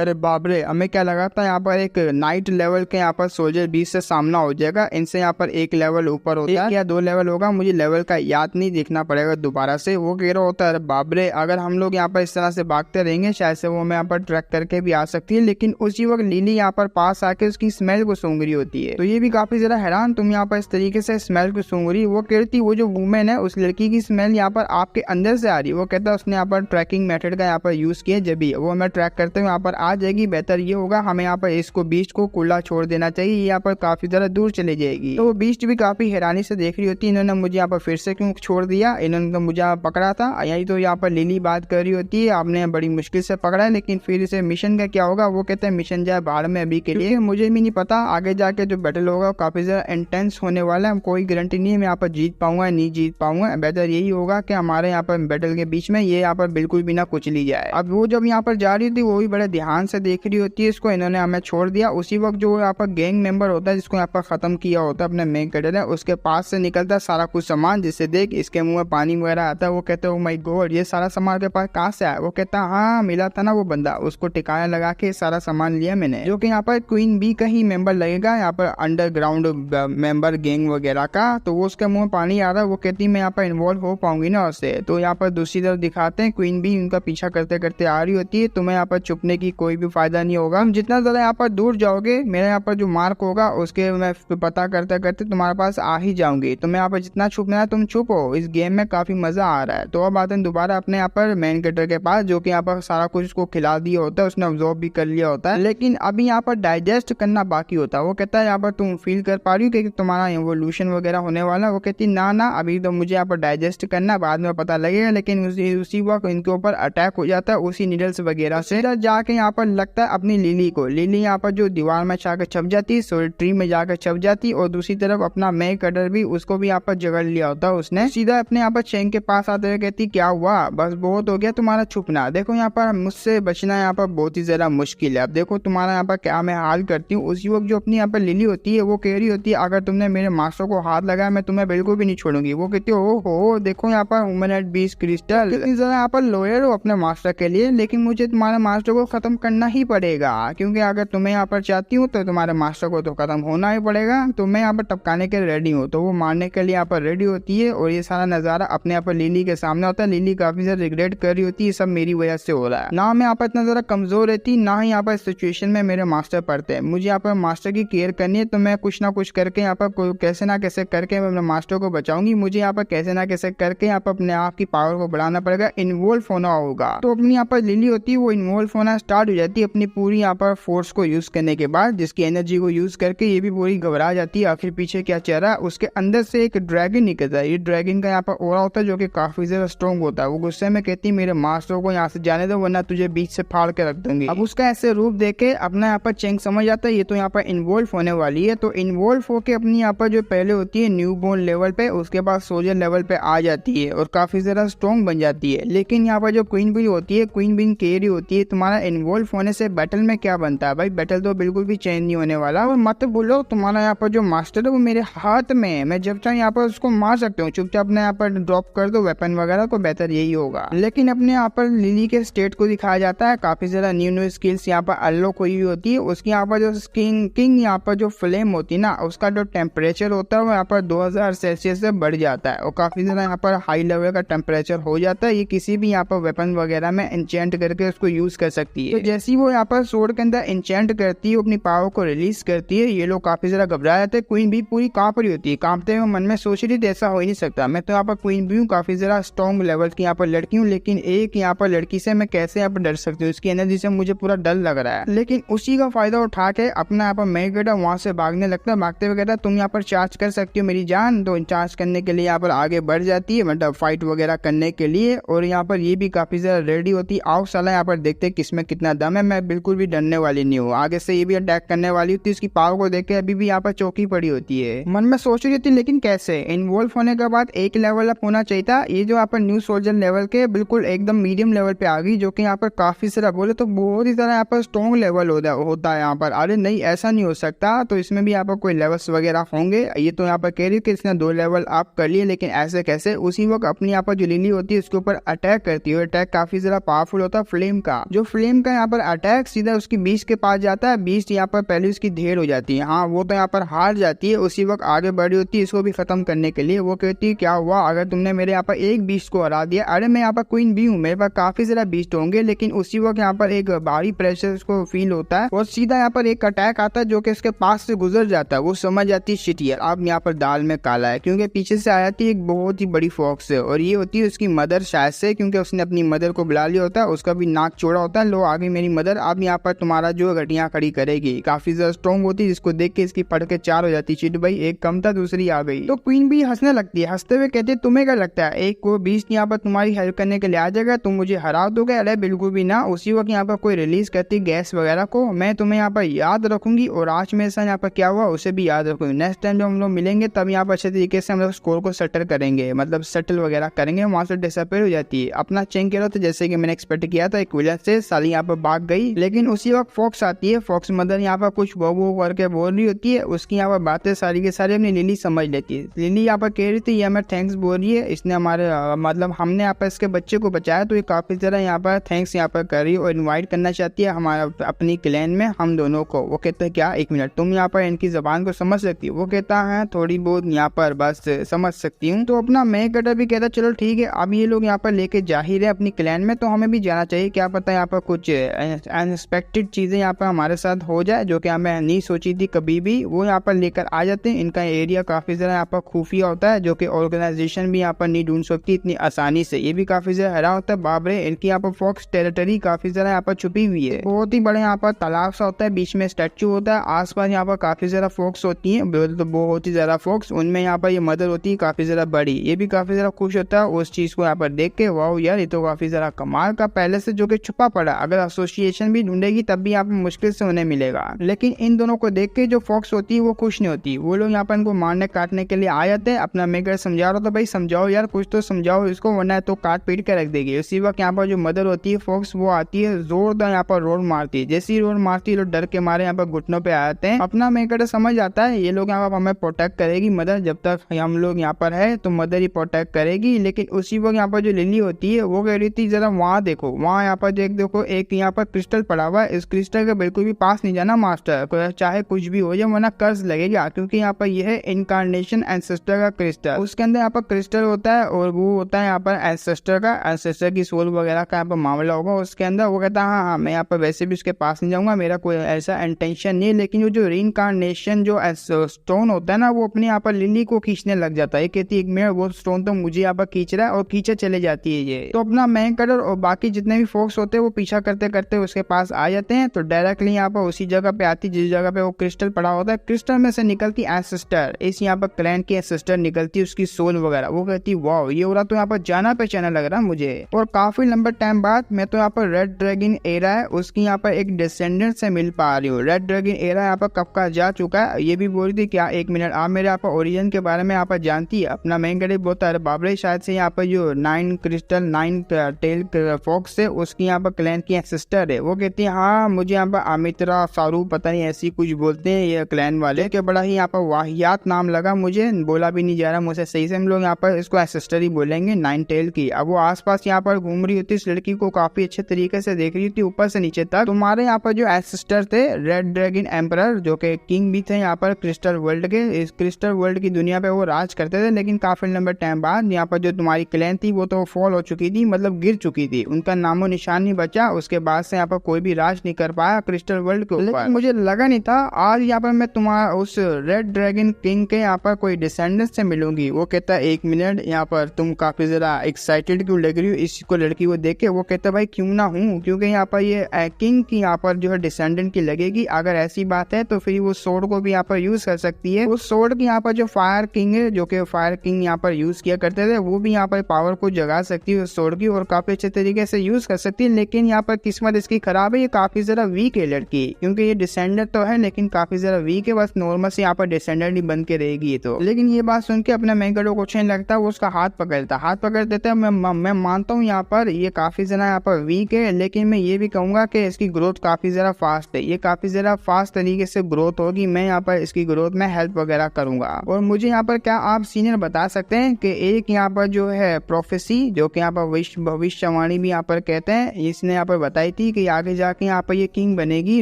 बाप रे हमें क्या लगा था यहाँ पर एक नाइट लेवल के यहाँ पर सोल्जर 20 से सामना हो जाएगा, इनसे यहाँ पर एक लेवल ऊपर होता है या 2 लेवल होगा, मुझे लेवल का याद नहीं, देखना पड़ेगा दोबारा से। वो कह रहा होता है अरे बाप रे अगर हम लोग यहाँ पर इस तरह से भागते रहेंगे शायद से वो हमें यहाँ पर ट्रैक करके भी आ सकती है। लेकिन उसी वक्त लिली यहाँ पर पास आके उसकी स्मेल को सूंघ रही होती है तो ये भी काफी ज्यादा हैरान तुम यहाँ पर इस तरीके से स्मेल को सूंघ रही। वो कहती वो जो वुमेन है उस लड़की की स्मेल यहाँ पर आपके अंदर से आ रही है। वो कहता है उसने यहाँ पर ट्रैकिंग मेथड का यहाँ पर यूज किया, जब भी वो हमें ट्रैक करते हुए यहाँ पर आ जाएगी। बेहतर ये होगा हमें यहाँ पर इसको बीस्ट को खुला छोड़ देना चाहिए, यहाँ पर काफी ज्यादा दूर चली जाएगी। तो वो बीस्ट भी काफी हैरानी से देख रही होती है इन्होंने मुझे यहाँ पर फिर से क्यों छोड़ दिया, इन्होंने तो मुझे पकड़ा था। यही तो यहाँ पर लिली बात कर रही होती है आपने बड़ी मुश्किल से पकड़ा है लेकिन फिर इसे मिशन का क्या होगा। वो कहते हैं मिशन जाए बाहर में अभी के लिए, मुझे भी नहीं पता आगे जाके जो बैटल होगा काफी ज्यादा इंटेंस होने वाला है। कोई गारंटी नहीं है मैं यहाँ पर जीत पाऊंगा नहीं जीत पाऊंगा। बेहतर यही होगा कि हमारे यहाँ पर बैटल के बीच में ये यहाँ पर बिल्कुल भी ना कुछ ली जाए। अब वो जब यहाँ पर जा रही थी वो भी बड़े ध्यान से देख रही होती है इसको, इन्होंने हमें छोड़ दिया। उसी वक्त जो यहाँ पर गैंग मेंबर होता है जिसको यहाँ पर खत्म किया होता है अपने मेन कैरेक्टर है, उसके पास से निकलता है सारा कुछ सामान, जिससे देख इसके मुंह में पानी वगैरह आता है। वो कहते हैं ओ माय गॉड ये सारा सामान के पास कहाँ से आया। वो कहता है हाँ मिला था ना वो बंदा, उसको टिकाया लगा के सारा सामान लिया मैंने, जो कि यहाँ पर क्वीन बी का ही मेंबर लगेगा यहाँ पर अंडरग्राउंड मेंबर गैंग वगैरह का। तो वो उसके मुंह में पानी आ रहा है। वो कहती मैं यहाँ पर इन्वॉल्व हो पाऊंगी ना उससे। तो यहाँ पर दूसरी तरफ दिखाते हैं क्वीन बी उनका पीछा करते करते आ रही होती है। तुम्हें यहाँ पर छुपने की कोई भी फायदा नहीं होगा, हम जितना ज्यादा यहाँ पर दूर जाओगे मेरा यहाँ पर जो मार्क होगा उसके मैं पता करते करते तुम्हारे पास आ ही जाऊंगी। तुम्हें यहाँ पर जितना छुपना है तुम छुपो, इस गेम में काफी मजा आ रहा है। तो अब आते हैं दोबारा अपने यहाँ पर मेन कैरेक्टर के पास, जो कि यहाँ पर सारा कुछ उसको खिला दिया होता है, उसने ऑब्जॉर्व भी कर लिया होता है, लेकिन अभी यहाँ पर डाइजेस्ट करना बाकी होता है। वो कहता है यहाँ पर तुम फील कर पा रही हो कि तुम्हारा इवोल्यूशन वगैरह होने वाला है। वो कहती ना अभी तो मुझे यहाँ पर डाइजेस्ट करना बाद में पता लगेगा। लेकिन उसी वक्त इनके ऊपर अटैक हो जाता है उसी नीडल्स वगैरह से। जाके यहाँ पर लगता है अपनी लिली को, लिली यहाँ पर जो दीवार में जाकर छप जाती है, ट्री में जाकर छप जाती, और दूसरी तरफ अपना मेन कैरेक्टर भी उसको भी यहाँ पर जगड़ लिया होता है उसने। सीधा अपने यहाँ पर चेंग के पास आते हुए कहती क्या हुआ, बस बहुत हो गया तुम्हारा छुपना, देखो यहाँ पर मुझसे बचना यहाँ पर बहुत ही ज्यादा मुश्किल है। अब देखो तुम्हारा यहाँ पर क्या मैं हाल करती हूँ। उसी वक्त जो अपनी यहाँ पर लिली होती है वो कह रही होती है अगर तुमने मेरे मास्टर को हाथ लगाया मैं तुम्हें बिल्कुल भी नहीं छोड़ूंगी। वो कहती है हो देखो यहाँ पर ह्यूमनएड बीस्ट क्रिस्टल, जरा यहाँ पर लॉयर हो अपने मास्टर के लिए, लेकिन मुझे तुम्हारे मास्टर को खत्म करना ही पड़ेगा, क्योंकि अगर तुम्हें यहाँ पर चाहती हूँ तो तुम्हारे मास्टर को तो खत्म होना ही पड़ेगा। तो मैं यहाँ पर टपकाने के रेडी हूँ। तो वो मारने के लिए यहाँ पर रेडी होती है और ये सारा नजारा अपने यहाँ पर लिली के सामने होता है। लिली काफी ज्यादा रिग्रेट कर रही होती है सब मेरी वजह से हो रहा है, ना मैं यहाँ पर इतना ज्यादा कमजोर रहती ना ही यहाँ पर सिचुएशन में मेरे मास्टर पढ़ते हैं। मुझे यहाँ पर मास्टर की केयर करनी है तो मैं कुछ ना कुछ करके यहाँ पर कैसे ना कैसे करके मैं अपने मास्टर को बचाऊंगी। मुझे यहाँ पर कैसे ना कैसे करके यहाँ पर अपने आप की पावर को बढ़ाना पड़ेगा, इन्वॉल्व होना होगा। तो अपनी यहाँ पर लिली होती है वो इन्वॉल्व होना स्टार्ट हो जाती है अपनी पूरी यहाँ पर फोर्स को यूज करने के बाद, जिसकी एनर्जी को यूज करके ये भी पूरी घबरा जाती है। आखिर पीछे क्या चेहरा, उसके अंदर से एक ड्रैगन निकलता है। ये ड्रैगन का यहाँ पर ओरा होता है जो कि काफी ज्यादा स्ट्रॉन्ग होता है। वो गुस्से में कहती है मेरे मास्टर को यहाँ से जाने दो वरना तुझे बीच से फाड़ के रख दूंगी। अब उसका ऐसे रूप देखे अपना यहाँ पर चेंग समझ आता है ये तो यहाँ पर इन्वॉल्व होने वाली है। तो इन्वॉल्व होके अपनी यहाँ पर जो पहले होती है न्यू बोर्न लेवल पे, उसके बाद सोल्जर लेवल पे आ जाती है और काफी ज्यादा स्ट्रॉन्ग बन जाती है। लेकिन यहाँ पर जो क्वीन बी होती है, क्वीन बी कह रही होती है तुम्हारा इन्वॉल्व होने से बैटल में क्या बनता है भाई, बैटल तो बिल्कुल भी चेंज नहीं होने वाला। और मत बोलो तुम्हारा यहाँ पर जो मास्टर है वो मेरे हाथ में है, मैं जब चाहे यहाँ पर उसको मार सकता हूँ, चुपचाप अपने यहाँ पर ड्रॉप कर दो वेपन वगैरह को, बेहतर यही होगा। लेकिन अपने यहाँ पर लिली के स्टेट को दिखाया जाता है, काफी ज्यादा न्यू स्किल्स यहाँ पर अनलॉक हुई होती है। उसकी यहाँ पर जो किंग यहाँ पर जो फ्लेम होती है ना, उसका जो टेम्परेचर होता है वो यहाँ पर 2000 सेल्सियस से बढ़ जाता है और काफी ज्यादा यहाँ पर हाई लेवल का टेम्परेचर हो जाता है। ये किसी भी यहाँ पर वेपन वगैरह में एन्चेंट करके उसको यूज कर सकती है। तो जैसे ही वो यहाँ पर सोर्ड के अंदर एन्चेंट करती है, अपनी पावर को रिलीज करती है, ये लोग काफी ज्यादा घबरा जाते हैं। क्वीन भी पूरी कांप रही होती है, कांपते हुए मन में सोच रही थी ऐसा हो ही नहीं सकता, मैं तो यहाँ पर क्वीन भी हूँ, काफी ज्यादा स्ट्रॉन्ग लेवल की यहाँ पर लड़की हूँ, लेकिन एक यहाँ पर लड़की से मैं कैसे यहाँ पर डर सकती हूँ, उसकी एनर्जी से मुझे पूरा डर लग रहा है। लेकिन उसी का फायदा उठा के अपना यहाँ पर मेगेडा वहां से भागने लगता है। भागते हुए कहता है तुम यहाँ पर चार्ज कर सकती हो मेरी जान, तो चार्ज करने के लिए यहाँ पर आगे बढ़ जाती है, मतलब फाइट वगैरह करने के लिए। और यहाँ पर ये भी काफी ज्यादा रेडी होती है। आओ साला यहाँ पर देखते किसमें कितना दम है, मैं बिल्कुल भी डरने वाली नहीं हूँ, आगे से ये भी अटैक करने वाली होती है। उसकी पावर को देख के अभी भी यहाँ पर चौकी पड़ी होती है। मन में सोच रही थी लेकिन कैसे, इन्वॉल्व होने के बाद एक लेवल अप होना चाहिए था। ये जो यहाँ पर न्यू सोल्जर लेवल के बिल्कुल एकदम मीडियम लेवल पे आ गई, जो कि यहाँ पर काफी सारा बोले तो बहुत ही सारा यहाँ पर स्ट्रॉन्ग लेवल होता है यहाँ पर। अरे नहीं ऐसा नहीं हो सकता, तो इसमें भी यहाँ पर कोई लेवल्स वगैरह होंगे। ये तो यहाँ पर कह रही है कि इसने 2 लेवल अप कर लिए, लेकिन ऐसे कैसे। उसी वक्त अपनी यहाँ पर जो लिली होती है उसके ऊपर अटैक करती है। अटैक काफी ज्यादा पावरफुल होता है फ्लेम का, जो फ्लेम का यहाँ पर अटैक सीधा उसकी बीस्ट के पास जाता है। बीस्ट यहाँ पर पहले उसकी ढेर हो जाती है, हाँ वो तो यहाँ पर हार जाती है। उसी वक्त आगे बढ़ी होती है इसको भी खत्म करने के लिए। वो कहती है क्या हुआ अगर तुमने मेरे यहाँ पर एक बीस्ट को हरा दिया। अरे मैं यहाँ पर क्वीन भी हूँ, मेरे पास काफी ज्यादा बीस्ट होंगे। लेकिन उसी वक्त यहाँ पर एक भारी प्रेशर को फील होता है और सीधा यहाँ पर एक अटैक आता है जो कि इसके पास से गुजर जाता है। वो समझ जाती है शिट यार अब यहाँ पर दाल में काला है, क्योंकि पीछे से आ जाती है एक बहुत ही बड़ी फॉक्स है और ये होती है उसकी मदर शायद से, क्योंकि उसने अपनी मदर को बुला लिया होता है। उसका भी नाक चौड़ा होता है, लो आ गई मेरी मदर, अब यहाँ पर तुम्हारा जो घटिया खड़ी करेगी। काफी ज्यादा स्ट्रॉन्ग होती है, जिसको देख के इसकी पढ़ के 4 हो जाती। शिट भाई एक कम था दूसरी आ गई। तो क्वीन भी हंसने लगती है, हंसते हुए कहते तुम्हें क्या लगता है एक को बीस्ट यहाँ पर तुम्हारी हेल्प करने के लिए आ जाएगा, तुम मुझे हरा दोगे। अरे बिल्कुल भी ना। उसी वक्त यहाँ पर कोई रिलीज करती गैस वगैरह को, मैं तुम्हें यहाँ पर याद रखूंगी और आज मेरे साथ यहाँ पर क्या हुआ उसे भी याद रखूंगी। नेक्स्ट टाइम जब हम लोग मिलेंगे तब यहाँ पर अच्छे तरीके से हम लोग स्कोर को सेटल करेंगे, मतलब सेटल वगैरह करेंगे। वहां से डिसअपेयर हो जाती है। अपना चेंज करो तो जैसे कि मैंने एक्सपेक्ट किया था, एक विलन से साली यहाँ पर भाग गई। लेकिन उसी वक्त फॉक्स आती है। फॉक्स मदर यहाँ पर कुछ वो करके बोल रही होती है, उसकी यहाँ पर बातें सारी के सारी अपनी लिली समझ लेती है। लिली यहाँ पर कह रही थी ये हमें थैंक्स बोल रही है, इसने हमारे मतलब हमने यहाँ पर इसके बच्चे को बचाया, तो ये काफी ज्यादा यहाँ पर थैंक्स यहाँ पर कर रही है और इन्वाइट करना चाहती है हमारा अपनी क्लैन में हम दोनों को। वो कहते हैं क्या एक मिनट तुम यहाँ पर इनकी जबान को समझ सकती हो। वो कहता है थोड़ी बहुत यहाँ पर बस समझ सकती हूँ। तो अपना मेगेडा भी कहता चलो ठीक है, अब ये लोग यहाँ पर लेके जा ही रहे अपनी क्लैन में, तो हमें भी जाना चाहिए, क्या पता यहाँ पर कुछ अनएक्सपेक्टेड चीजें यहाँ पर हमारे साथ हो जाए जो कि हमें नहीं सोची थी कभी भी। वो यहाँ पर लेकर आ जाते हैं। इनका एरिया काफी ज्यादा यहाँ पर खुफिया होता है, जो कि ऑर्गेनाइजेशन भी यहाँ पर नहीं ढूंढ सकती इतनी आसानी से। ये भी काफी ज्यादा हरा होता है। बाबरे इनकी यहाँ पर फॉक्स टेरिटरी काफी ज्यादा यहाँ पर छुपी हुई है। बहुत ही बड़े यहाँ पर तालाब सा होता है, बीच में स्टैचू होता है, आसपास यहाँ पर काफी ज्यादा फॉक्स होती है, तो बहुत ही ज्यादा फॉक्स। उनमें यहाँ पर ये मदर होती है काफी ज्यादा बड़ी। ये भी काफी ज्यादा खुश होता है उस चीज को यहाँ पर देख के, वाह यार ये तो काफी ज्यादा कमाल का पहले से जो कि छुपा पड़ा, अगर एसोसिएशन भी ढूंढेगी तब भी यहाँ पर मुश्किल से उन्हें मिलेगा। लेकिन इन दोनों को देख के जो फॉक्स होती है वो खुश नहीं होती। वो लोग यहाँ पर इनको मारने काटने के लिए आ जाते हैं। अपना मेगर समझा रहा था भाई समझाओ यार कुछ तो समझाओ इसको, वरना तो काट पीट के रख देगी। उसी वक्त यहाँ पर जो मदर होती है फॉक्स वो आती है, जोरदार यहाँ पर रोड मारती है। जैसे ही रोड मारती है लोग डर के मारे यहाँ पर घुटनों पे आ जाते हैं। अपना मेगर समझ आता है ये लोग यहाँ पर हमें प्रोटेक्ट करेगी मदर, जब तक हम लोग यहाँ पर है तो मदर ही प्रोटेक्ट करेगी। लेकिन उसी वक्त यहाँ पर जो लिली होती है वो कह रही थी जरा वहाँ देखो, वहाँ यहाँ पर देखो एक यहाँ पर क्रिस्टल पड़ा हुआ है, इस क्रिस्टल के बिल्कुल भी पास नहीं जाना मास्टर, चाहे कुछ भी हो जाए वरना कर्ज लगेगा, क्योंकि यहाँ पर यह है इनकारनेशन एंसेस्टर का क्रिस्टल। उसके अंदर यहाँ पर क्रिस्टल होता है और वो होता है यहाँ पर एंसेस्टर की सोल वगैरह का यहाँ पर मामला होगा उसके अंदर। वो कहता है हाँ मैं यहाँ पर वैसे भी उसके पास नहीं जाऊंगा, मेरा कोई ऐसा इंटेंशन नहीं है। लेकिन जो रीइंकारनेशन जो स्टोन होता है ना वो अपने यहाँ पर लिली को खींचने लग जाता है। कहती है एक मिनट वो स्टोन तो मुझे यहाँ पर खींच रहा है, और खींचे चले जाती है ये। तो अपना मैंकर और बाकी जितने भी फोक्स होते हैं वो पीछा करते करते उसके पास आ जाते हैं। तो डायरेक्टली यहाँ पर उसी जगह पे आती जिस जगह पे वो क्रिस्टल पड़ा होता है। क्रिस्टल में से निकलती एंसेस्टर, इस यहाँ पर क्लैन की एंसेस्टर निकलती उसकी सोल वगैरह। वो कहती वाह ये हो रहा तो यहाँ पर जाना पहचाना लग रहा मुझे। और काफी लंबे टाइम बाद मैं तो यहाँ पर रेड ड्रैगन एरा है उसकी यहाँ पर एक डिसेंडेंट से मिल पा रही हूँ। रेड ड्रैगन एरा यहाँ पर कब का जा चुका है। ये भी बोल रही थी क्या एक मिनट आप मेरे यहाँ पर ओरिजिन के बारे में यहाँ पर जानती है। अपना मेन गरीब बोलता है बाबरे शायद से यहाँ पर जो 9 क्रिस्टल 9 टेल फॉक्स है उसकी यहाँ पर क्लैन की सिस्टर है। वो कहती है हाँ मुझे यहाँ पर अमित्रा सारू पता नहीं ऐसी कुछ बोलते हैं ये क्लैन वाले, के बड़ा ही यहाँ पर वाहियात नाम लगा, मुझे बोला भी नहीं जा रहा मुझे सही से, हम लोग यहाँ पर इसको सिस्टर ही बोलेंगे, नाइन टेल की। अब वो आसपास यहाँ पर घूम रही होती, इस लड़की को काफी अच्छे तरीके से देख रही थी ऊपर से नीचे तक। तुम्हारे यहाँ पर जो एसिस्टर थे रेड ड्रैगन एम्परर जो कि किंग भी थे यहाँ पर क्रिस्टल वर्ल्ड के, इस क्रिस्टल वर्ल्ड की दुनिया पे वो राज करते थे, लेकिन काफी लंबे टाइम बाद यहाँ पर जो तुम्हारी क्लैन थी वो तो फॉल हो चुकी थी, मतलब गिर चुकी थी, उनका नामो निशान नहीं बचा। उसके बाद से यहाँ पर कोई भी राज नहीं कर पाया क्रिस्टल वर्ल्ड के ऊपर। मुझे लगा नहीं था आज यहाँ पर मैं तुम्हारा उस रेड ड्रैगन किंग के यहाँ पर कोई डिसेंडेंट से मिलूंगी। वो कहता है एक मिनट, यहाँ पर तुम काफी जरा एक्साइटेड क्यों लग रही हो इसको लड़की को देख के। वो कहता है भाई क्यों ना हूँ, क्योंकि यहाँ पर ये किंग की यहाँ पर जो है डिसेंडेंट की लगेगी। अगर ऐसी बात है तो फिर वो सोर्ड को भी यहाँ पर यूज कर सकती है। उस सोर्ड की यहाँ पर जो फायर किंग है, जो कि फायर किंग यहाँ पर यूज किया करते थे, वो भी यहाँ पर पावर को जगा सकती है उस सोर्ड की और काफी अच्छे तरीके से यूज कर सकती है। लेकिन यहाँ पर किस्मत इसकी खराब है, ये काफी जरा वीक है लड़की, क्योंकि ये डिसेंडेंट तो है लेकिन काफी जरा वीक है, बस नॉर्मल से यहाँ पर डिसेंडेंट ही बन के रहेगी ये तो। लेकिन ये बात सुन के अपने मैंगलो को कुछ नहीं लगता, वो उसका हाथ पकड़ देता है। मैं मानता हूँ यहाँ पर ये काफी जरा यहाँ पर वीक है, लेकिन मैं ये भी कहूंगा कि इसकी ग्रोथ काफी जरा फास्ट है, ये काफी जरा फास्ट तरीके से ग्रोथ होगी। मैं यहाँ पर इसकी ग्रोथ में हेल्प वगैरह करूंगा। और मुझे यहाँ पर क्या आप सीनियर बता सकते हैं कि एक यहाँ पर जो है प्रोफेसी जो कि यहाँ पर भविष्यवाणी भी यहाँ पर कहते हैं, इसने यहाँ पर बताई थी कि आगे जाके यहाँ पर ये किंग बनेगी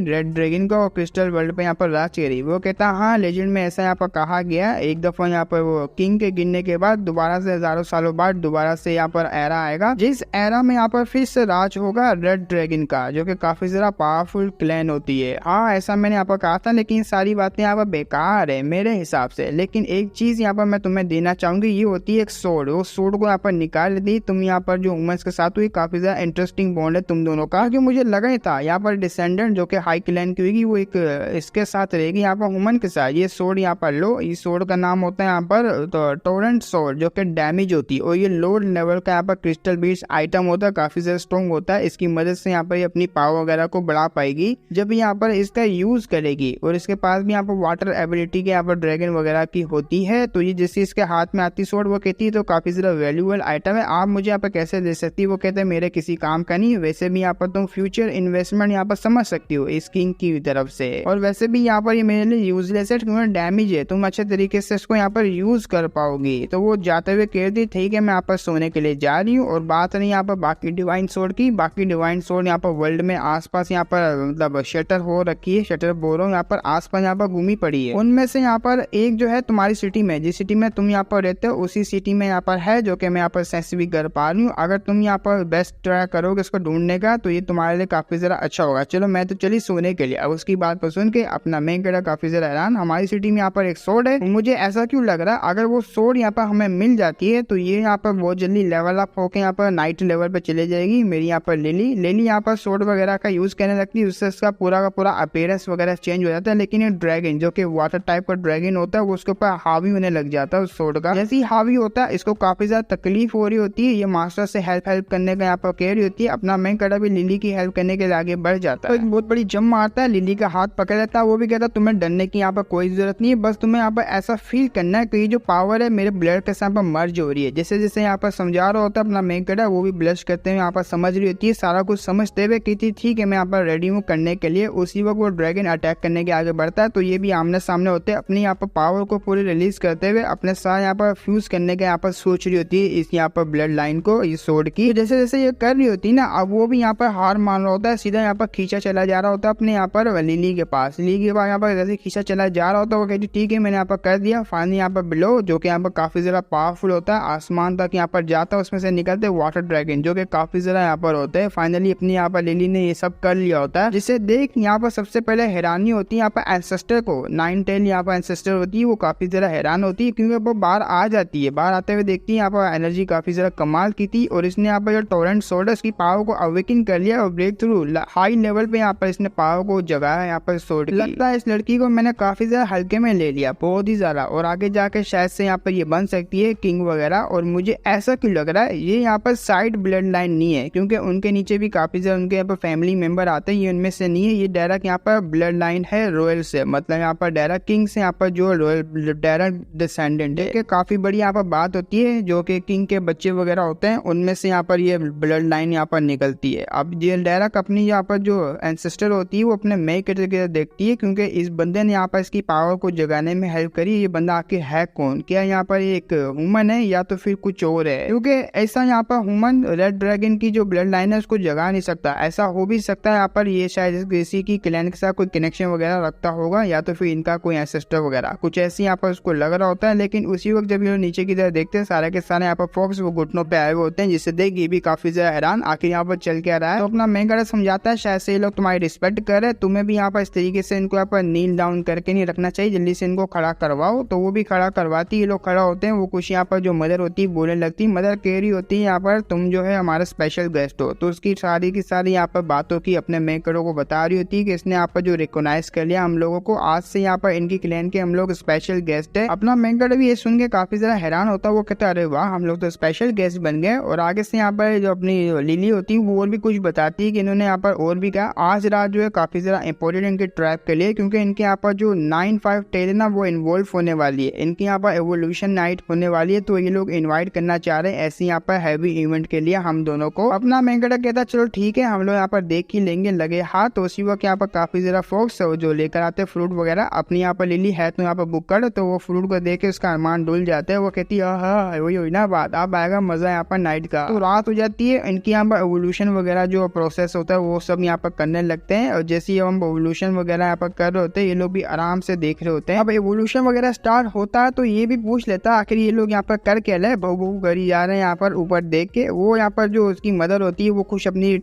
रेड ड्रैगन का और क्रिस्टल वर्ल्ड पे यहाँ पर राज करेगी। वो कहता है हाँ लेजेंड में ऐसा यहाँ पर कहा गया, एक दफा यहाँ पर वो किंग के गिरने के बाद दोबारा से हजारों सालों बाद दोबारा से यहाँ पर एरा आएगा, जिस एरा में यहाँ पर फिर से राज होगा रेड ड्रैगन का, जो कि काफी जरा पावरफुल क्लैन होती है। हाँ ऐसा मैंने यहाँ पर कहा था, लेकिन सारी बातें यहाँ पर बेकार है मेरे हिसाब से। लेकिन एक चीज यहाँ पर मैं तुम्हें देना चाहूंगी, ये होती है एक सोर्ड। वो सोर्ड को यहाँ पर निकाल दी तुम यहाँ पर जो वुमेन्स के साथ हुई, काफी ज्यादा इंटरेस्टिंग बॉन्ड है तुम दोनों का, क्योंकि मुझे लगा ही था यहाँ पर डिसेंडेंट जो कि हाई क्लैन की होगी वो एक इसके साथ रहेगी यहाँ पर वुमन के साथ। ये सोर्ड यहाँ पर लो, इस सोर्ड का नाम होता है यहाँ पर तो टोरेंट सोर्ड, जो कि डैमेज होती है और ये लो लेवल का यहाँ पर क्रिस्टल बेस्ड आइटम होता है, काफी ज्यादा स्ट्रॉन्ग होता है। इसकी मदद से यहाँ पर ये अपनी पावर वगैरह को बढ़ा पाएगी जब यहाँ पर इसका यूज करेगी। और इसके पास भी यहाँ पर वाटर एबिलिटी के यहाँ पर ड्रैगन वगैरह की होती है, तो ये जैसे इसके हाथ में आती सोर्ड वो कहती है तो काफी ज्यादा वैल्यूएबल आइटम है, आप मुझे यहाँ पर कैसे दे सकती है। वो कहते हैं मेरे किसी काम का नहीं, वैसे भी यहाँ पर तुम फ्यूचर इन्वेस्टमेंट यहाँ पर समझ सकती हो इस किंग की तरफ से, और वैसे भी यहाँ पर ये मेरे लिए यूजलेस है क्योंकि डैमेज है, तुम अच्छे तरीके से इसको यहाँ पर यूज कर पाओगी। तो वो जाते हुए कहती ठीक है मैं यहाँ पर सोने के लिए जा रही हूँ। और बात नहीं यहाँ पर बाकी डिवाइन सोर्ड की, बाकी डिवाइन सोर्ड यहाँ पर वर्ल्ड में आसपास यहाँ पर मतलब शटर हो रखी है, शटर बोल रहा हूँ यहाँ पर आसपास यहाँ पर घूमी पड़ी है। उनमें से यहाँ पर एक जो है तुम्हारी सिटी में, जिस सिटी में तुम यहाँ पर रहते हो उसी सिटी में यहाँ पर है, जो कि मैं यहाँ पर सेंस भी कर पा रही हूँ। अगर तुम यहाँ पर बेस्ट ट्राई करोगे इसको ढूंढने का तो ये तुम्हारे लिए काफी जरा अच्छा होगा। चलो मैं तो चली सोने के लिए। अब उसकी बात को सुन के अपना मैं कह काफी जरा हैरान, हमारी सिटी में यहाँ पर एक सोर्ड है, मुझे ऐसा क्यों लग रहा है अगर वो सोर्ड यहाँ पर हमें मिल जाती है तो ये यहाँ पर बहुत जल्दी लेवल अप होकर यहाँ पर नाइट लेवल पे चले जाएगी। मेरी यहाँ पर लिली यहाँ पर सोर्ड वगैरह का यूज करने लगती है, उससे इसका पूरा का पूरा अपीयरेंस वगैरह चेंज हो जाता है। लेकिन ये ड्रैगन जो कि वाटर टाइप का ड्रैगन होता है वो उसके ऊपर हावी होने लग जाता है उस सोर्ड का। जैसे ही हावी होता है इसको काफी ज्यादा तकलीफ हो रही होती है, ये मास्टर से हेल्प करने का यहाँ पर कह रही होती है। अपना मैं कड़ा भी लिली की हेल्प करने के लिए आगे बढ़ जाता है, तो एक बहुत बड़ी जम मारता है, लिली का हाथ पकड़ लेता है। वो भी कहता है तुम्हें डरने की यहाँ पर कोई जरूरत नहीं है, बस तुम्हें यहाँ पर ऐसा फील करना है कि ये जो पावर है मेरे ब्लड के साथ पर मर्ज हो रही है। जैसे जैसे यहाँ पर समझा रहा होता है अपना मैं कड़ा, वो भी ब्लश करते हुए यहाँ पर समझ रही होती है, सारा कुछ समझते हुए कहती ठीक है मैं यहाँ पर रेडी हूँ करने के लिए। उसी वक्त वो ड्रैगन अटैक करने के आगे बढ़ता है, तो ये भी आमने सामने होते हैं, अपनी यहाँ पर पावर को पूरी रिलीज करते हुए अपने साथ यहाँ पर फ्यूज करने के यहाँ पर सोच रही होती है इस यहाँ पर ब्लड लाइन को, इस सोर्ड की। जैसे जैसे ये कर रही होती है ना, अब वो भी यहाँ पर हार मान रहा होता है, सीधा यहाँ पर खींचा चला जा रहा होता है अपने यहाँ पर लिली के पास। लिली के पास यहाँ पर जैसे खींचा चला जा रहा होता है, वो कहती ठीक है मैंने यहाँ पर कर दिया। फाइनली यहाँ पर बिलो जो कि यहाँ पर काफी ज्यादा पावरफुल होता है, आसमान तक यहाँ पर जाता है, उसमें से निकलते वाटर ड्रैगन जो कि काफी ज्यादा यहाँ पर होते हैं। फाइनली अपनी यहाँ पर लिली ने ये सब कर लिया होता है, जिसे देख यहाँ पर सबसे पहले हैरानी होती है यहाँ पर एंसेस्टर को, नाइन टेल यहाँ पर एंसेस्टर होती है, वो काफी ज्यादा हैरान होती है क्योंकि वो बाहर आ जाती है। बाहर आते हुए देखती है यहाँ पर एनर्जी काफी ज्यादा कमाल की थी और इसने यहाँ पर जो टोरेंट सोर्ड है उसकी पावर को अवेकिन कर लिया और ब्रेक थ्रू हाई लेवल पे यहाँ पर इसने पावर को जगाया यहाँ पर सोर्ड की। लगता है इस लड़की को मैंने काफी ज्यादा हल्के में ले लिया, बहुत ही ज्यादा, और आगे जाके शायद से यहाँ पर ये बन सकती है किंग वगैरह। और मुझे ऐसा क्यों लग रहा है ये यहाँ पर साइड ब्लड लाइन नहीं है, क्योंकि उनके नीचे भी काफी ज्यादा उनके यहाँ पर फैमिली मेंबर आते हैं, ये उनमें से नहीं है, ये डायरेक्ट यहाँ पर ब्लड लाइन है रॉयल से, मतलब यहाँ पर डायरेक्ट किंग से यहाँ पर जो रॉयल डायरेक्ट डिसेंडेंट है। काफी बड़ी यहाँ पर बात होती है जो कि किंग के बच्चे वगैरह होते हैं उनमें से यहाँ पर ये ब्लड लाइन यहाँ पर निकलती निकलती है। अब ये डायरेक्ट अपनी यहाँ पर जो एंसेस्टर होती है वो अपने मेन कैरेक्टर की तरफ देखती है, क्योंकि इस बंदे ने यहाँ पर इसकी पावर को जगाने में हेल्प करी। ये बंदा आखिर है कौन, क्या यहाँ पर एक ह्यूमन है या तो फिर कुछ और है, क्योंकि ऐसा यहाँ पर ह्यूमन रेड ड्रैगन की जो ब्लड लाइन है उसको जगा नहीं सकता। ऐसा हो भी सकता है यहाँ पर ये शायद किसी की क्लैन के साथ कोई कनेक्शन वगैरह रखता होगा, या तो फिर इनका कोई एंसेस्टर वगैरह कुछ ऐसी यहाँ पर उसको लग रहा होता है। लेकिन उसी वक्त जब ये नीचे की तरफ देखते हैं सारे के सारे यहाँ पर फॉक्स वो घुटनों पे आए हुए होते हैं, जिससे देख ये भी काफी ज्यादा हैरान आखिर यहाँ पर चल क्या रहा है। तो अपना मेन कैरेक्टर समझाता है शायद से ये लोग तुम्हारी रिस्पेक्ट कर रहे, तुम्हें भी यहाँ पर इस तरीके से इनको यहाँ पर नील डाउन करके नहीं रखना चाहिए, जल्दी से इनको खड़ा करवाओ। तो वो भी खड़ा करवाती, ये लोग खड़ा होते हैं। वो कुछ यहाँ पर जो मदर होती है बोलने लगती, मदर कह रही होती है यहाँ पर तुम जो है हमारा स्पेशल गेस्ट हो। तो उसकी सारी की सारी यहाँ पर बातों की अपने मेन कैरेक्टर को बता रही होती है कि इसने यहाँ पर जो रिकॉग्नाइज कर लिया हम लोगों को, आज से यहाँ पर इनकी क्लैन के हम लोग स्पेशल गेस्ट है। अपना मेन कैरेक्टर भी ये सुन के काफी ज्यादा हैरान होता है। वो कहता है अरे वाह हम लोग तो स्पेशल गेस्ट बन गए। और आगे से यहाँ पर जो अपनी लिली होती है वो और भी कुछ बताती है कि इन्होंने यहाँ पर और भी कहा आज रात जो है काफी ज्यादा इंपॉर्टेंट इनके ट्रैप के लिए, क्योंकि इनके यहाँ पर जो 9-5 टेल है ना वो इन्वॉल्व होने वाली है। इनकी यहाँ पर एवोल्यूशन नाइट होने वाली है, तो ये लोग इन्वाइट करना चाह रहे हैं ऐसे यहाँ पर हैवी इवेंट के लिए हम दोनों को। अपना मेन कैरेक्टर कहता चलो ठीक है हम लोग यहाँ पर देख ही लेंगे, लगे हाथ। तो उसी वक्त यहाँ पर काफी ज्यादा फॉक्स जो लेकर आते फ्रूट वगैरह अपनी यहाँ पर लिली है तो यहाँ पर बुक कर, तो वो फ्रूट को देख के उसका अरमान डुल जाता है। वो कहती है हाँ वही हुई ना बात, अब आएगा मजा यहाँ पर नाइट का। तो रात हो जाती है, इनकी यहाँ पर एवोल्यूशन वगैरह जो प्रोसेस होता है वो सब यहाँ पर करने लगते हैं। और जैसे हम एवोल्यूशन वगैरह यहाँ पर कर रहे होते हैं ये लोग भी आराम से देख रहे होते हैं। अब एवोल्यूशन वगैरह स्टार्ट होता है तो ये भी पूछ लेता आखिर ये लोग यहाँ पर कर क्या ले, बहु करी जा रहे हैं यहाँ पर ऊपर देख के। वो यहाँ पर जो उसकी मदर होती है वो कुछ अपनी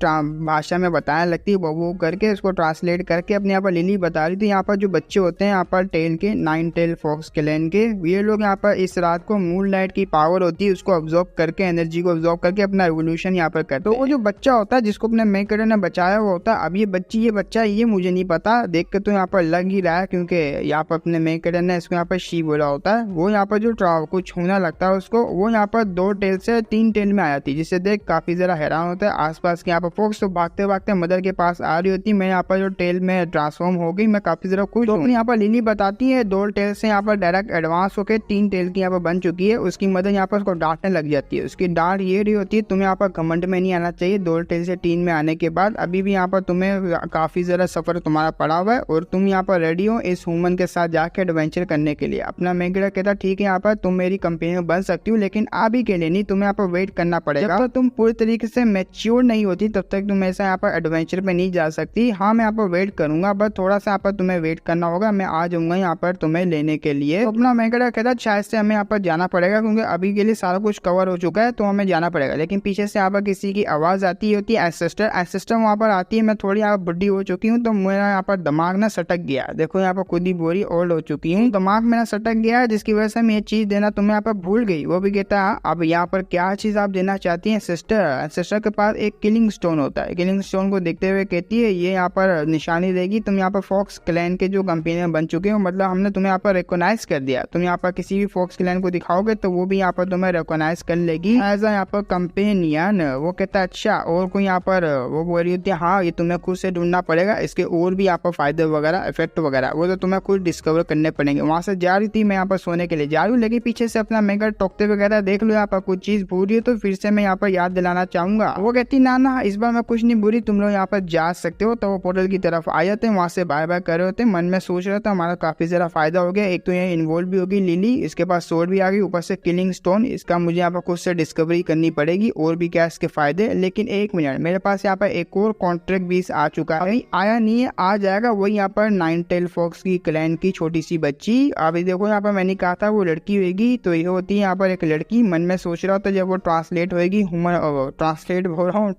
भाषा में बताने लगती है, बहु करके उसको ट्रांसलेट करके अपने यहाँ पर लिली बता रही थी यहाँ पर जो बच्चे होते हैं यहाँ पर टेल के 9 टेल फॉक्स क्लैन के, ये लोग यहाँ पर इस रात को मून लाइट की पावर होती है उसको ऑब्जॉर्व करके, एनर्जी को ऑब्जॉर्व करके अपना एवोल्यूशन यहाँ पर करते। तो वो जो बच्चा होता है जिसको अपने मेन कैरेक्टर ने बचाया हुआ होता है, अब ये बच्चा ये मुझे नहीं पता, देख के तो यहाँ पर लग ही रहा है क्योंकि यहाँ पर अपने मेन कैरेक्टर ने इसको यहाँ पर शी बोला होता है। वो यहाँ पर जो कुछ होना लगता है उसको, वो यहाँ पर 2 टेल से 3 टेल में आ जाती है, जिससे देख काफी जरा हैरान होता है। आसपास के यहाँ पर फोक्स तो भागते भागते मदर के पास आ रही होती, मैं यहाँ पर जो टेल में ट्रांसफॉर्म हो गई, मैं काफी जरा खुश हूँ। यहाँ पर लिली बताती है 2 टेल से यहाँ पर डायरेक्ट एडवांस होकर 3 टेल की यहाँ पर बन चुकी है। उसकी मदर यहाँ पर उसको डांटने लग जाती है। उसकी डांट ये रही होती है तुम्हें यहाँ पर घमंड में नहीं आना चाहिए, 2 टेल से 3 में आने के बाद अभी भी यहाँ पर तुम्हें काफी जरा सफर तुम्हारा पड़ा हुआ है और तुम यहाँ पर रेडी हो इस ह्यूमन के साथ जाके एडवेंचर करने के लिए। अपना मेन कैरेक्टर कहता ठीक है यहाँ पर तुम मेरी कंपनी में बन सकती हो, लेकिन अभी के लिए नहीं, तुम्हें यहाँ पर वेट करना पड़ेगा। जब तक तुम पूरी तरीके से मैच्योर नहीं होती तब तक तुम ऐसा यहाँ पर एडवेंचर पे नहीं जा सकती। हाँ मैं यहाँ पर वेट करूंगा, बस थोड़ा सा यहाँ पर तुम्हें वेट करना होगा, मैं आ जाऊंगा यहाँ पर तुम्हें लेने के लिए। तो अपना मेन कैरेक्टर कहता शायद से हमें यहाँ पर जाना पड़ेगा क्योंकि अभी के लिए सारा कुछ कवर हो चुका है तो हमें जाना पड़ेगा। लेकिन पीछे से यहाँ पर किसी की आवाज आती होती है, एंसेस्टर वहाँ पर आती है। मैं थोड़ी यहाँ बुढ़ी हो चुकी हूँ तो मेरा यहाँ पर दिमाग ना सटक गया, देखो यहाँ पर खुद ही बोरी ओल्ड हो चुकी हूँ, दिमाग मेरा सटक गया जिसकी वजह से मैं ये चीज देना तुम्हें यहाँ पर भूल गई। वो भी कहता है अब यहाँ पर क्या चीज आप देना चाहती हैं सिस्टर के पास एक किलिंग स्टोन होता है। किलिंग स्टोन को देखते हुए कहती है ये यहाँ पर निशानी देगी तुम यहाँ पर फॉक्स क्लैन के जो कंपेनियन बन चुके हो, मतलब हमने तुम्हें यहाँ पर रिकॉग्नाइज कर दिया। तुम यहाँ पर किसी भी फॉक्स क्लैन को दिखाओगे तो वो भी यहाँ पर तुम्हें रिकॉग्नाइज कर लेगी एज यहाँ पर कंपेनियन। वो कहता है अच्छा और कोई यहाँ पर, वो बोल रही होती है हाँ ये तुम्हें खुद से ढूंढना पड़ेगा, इसके और भी यहाँ पर फायदे वगैरह इफेक्ट वगैरह वो तो तुम्हें खुद डिस्कवर करने पड़ेंगे। वहां से जा रही थी मैं यहाँ पर सोने के लिए जा रही हूँ, लेकिन पीछे से अपना मेगा टोकते वगैरह देख लो यहाँ पर कुछ चीज भूल रही है तो फिर से मैं यहाँ पर याद दिलाना चाहूंगा। वो कहती ना इस बार मैं कुछ नहीं भूली, तुम लोग यहाँ पर जा सकते हो। तो वो पोर्टल की तरफ आ जाते हैं, वहां से बाय बाय कर रहे होते। मन में सोच रहा था हमारा काफी ज्यादा फायदा हो गया, एक तो ये इन्वॉल्व भी होगी लिली, इसके पास सोर्ड भी आ गई, ऊपर से किलिंग स्टोन, इसका मुझे यहाँ पर खुद से डिस्कवरी करनी पड़ेगी और भी क्या इसके फायदे। लेकिन एक मिनट, मेरे पास यहाँ पर एक और कॉन्ट्रैक्ट भी आ चुका है, आया नहीं है, आ जाएगा। वही यहाँ पर 9 टेल फॉक्स की क्लैन की छोटी सी बच्ची। अभी देखो यहाँ पर मैंने कहा था वो लड़की होगी, तो ये होती है यहाँ पर एक लड़की। मन में सोच रहा था जब वो ट्रांसलेट होगी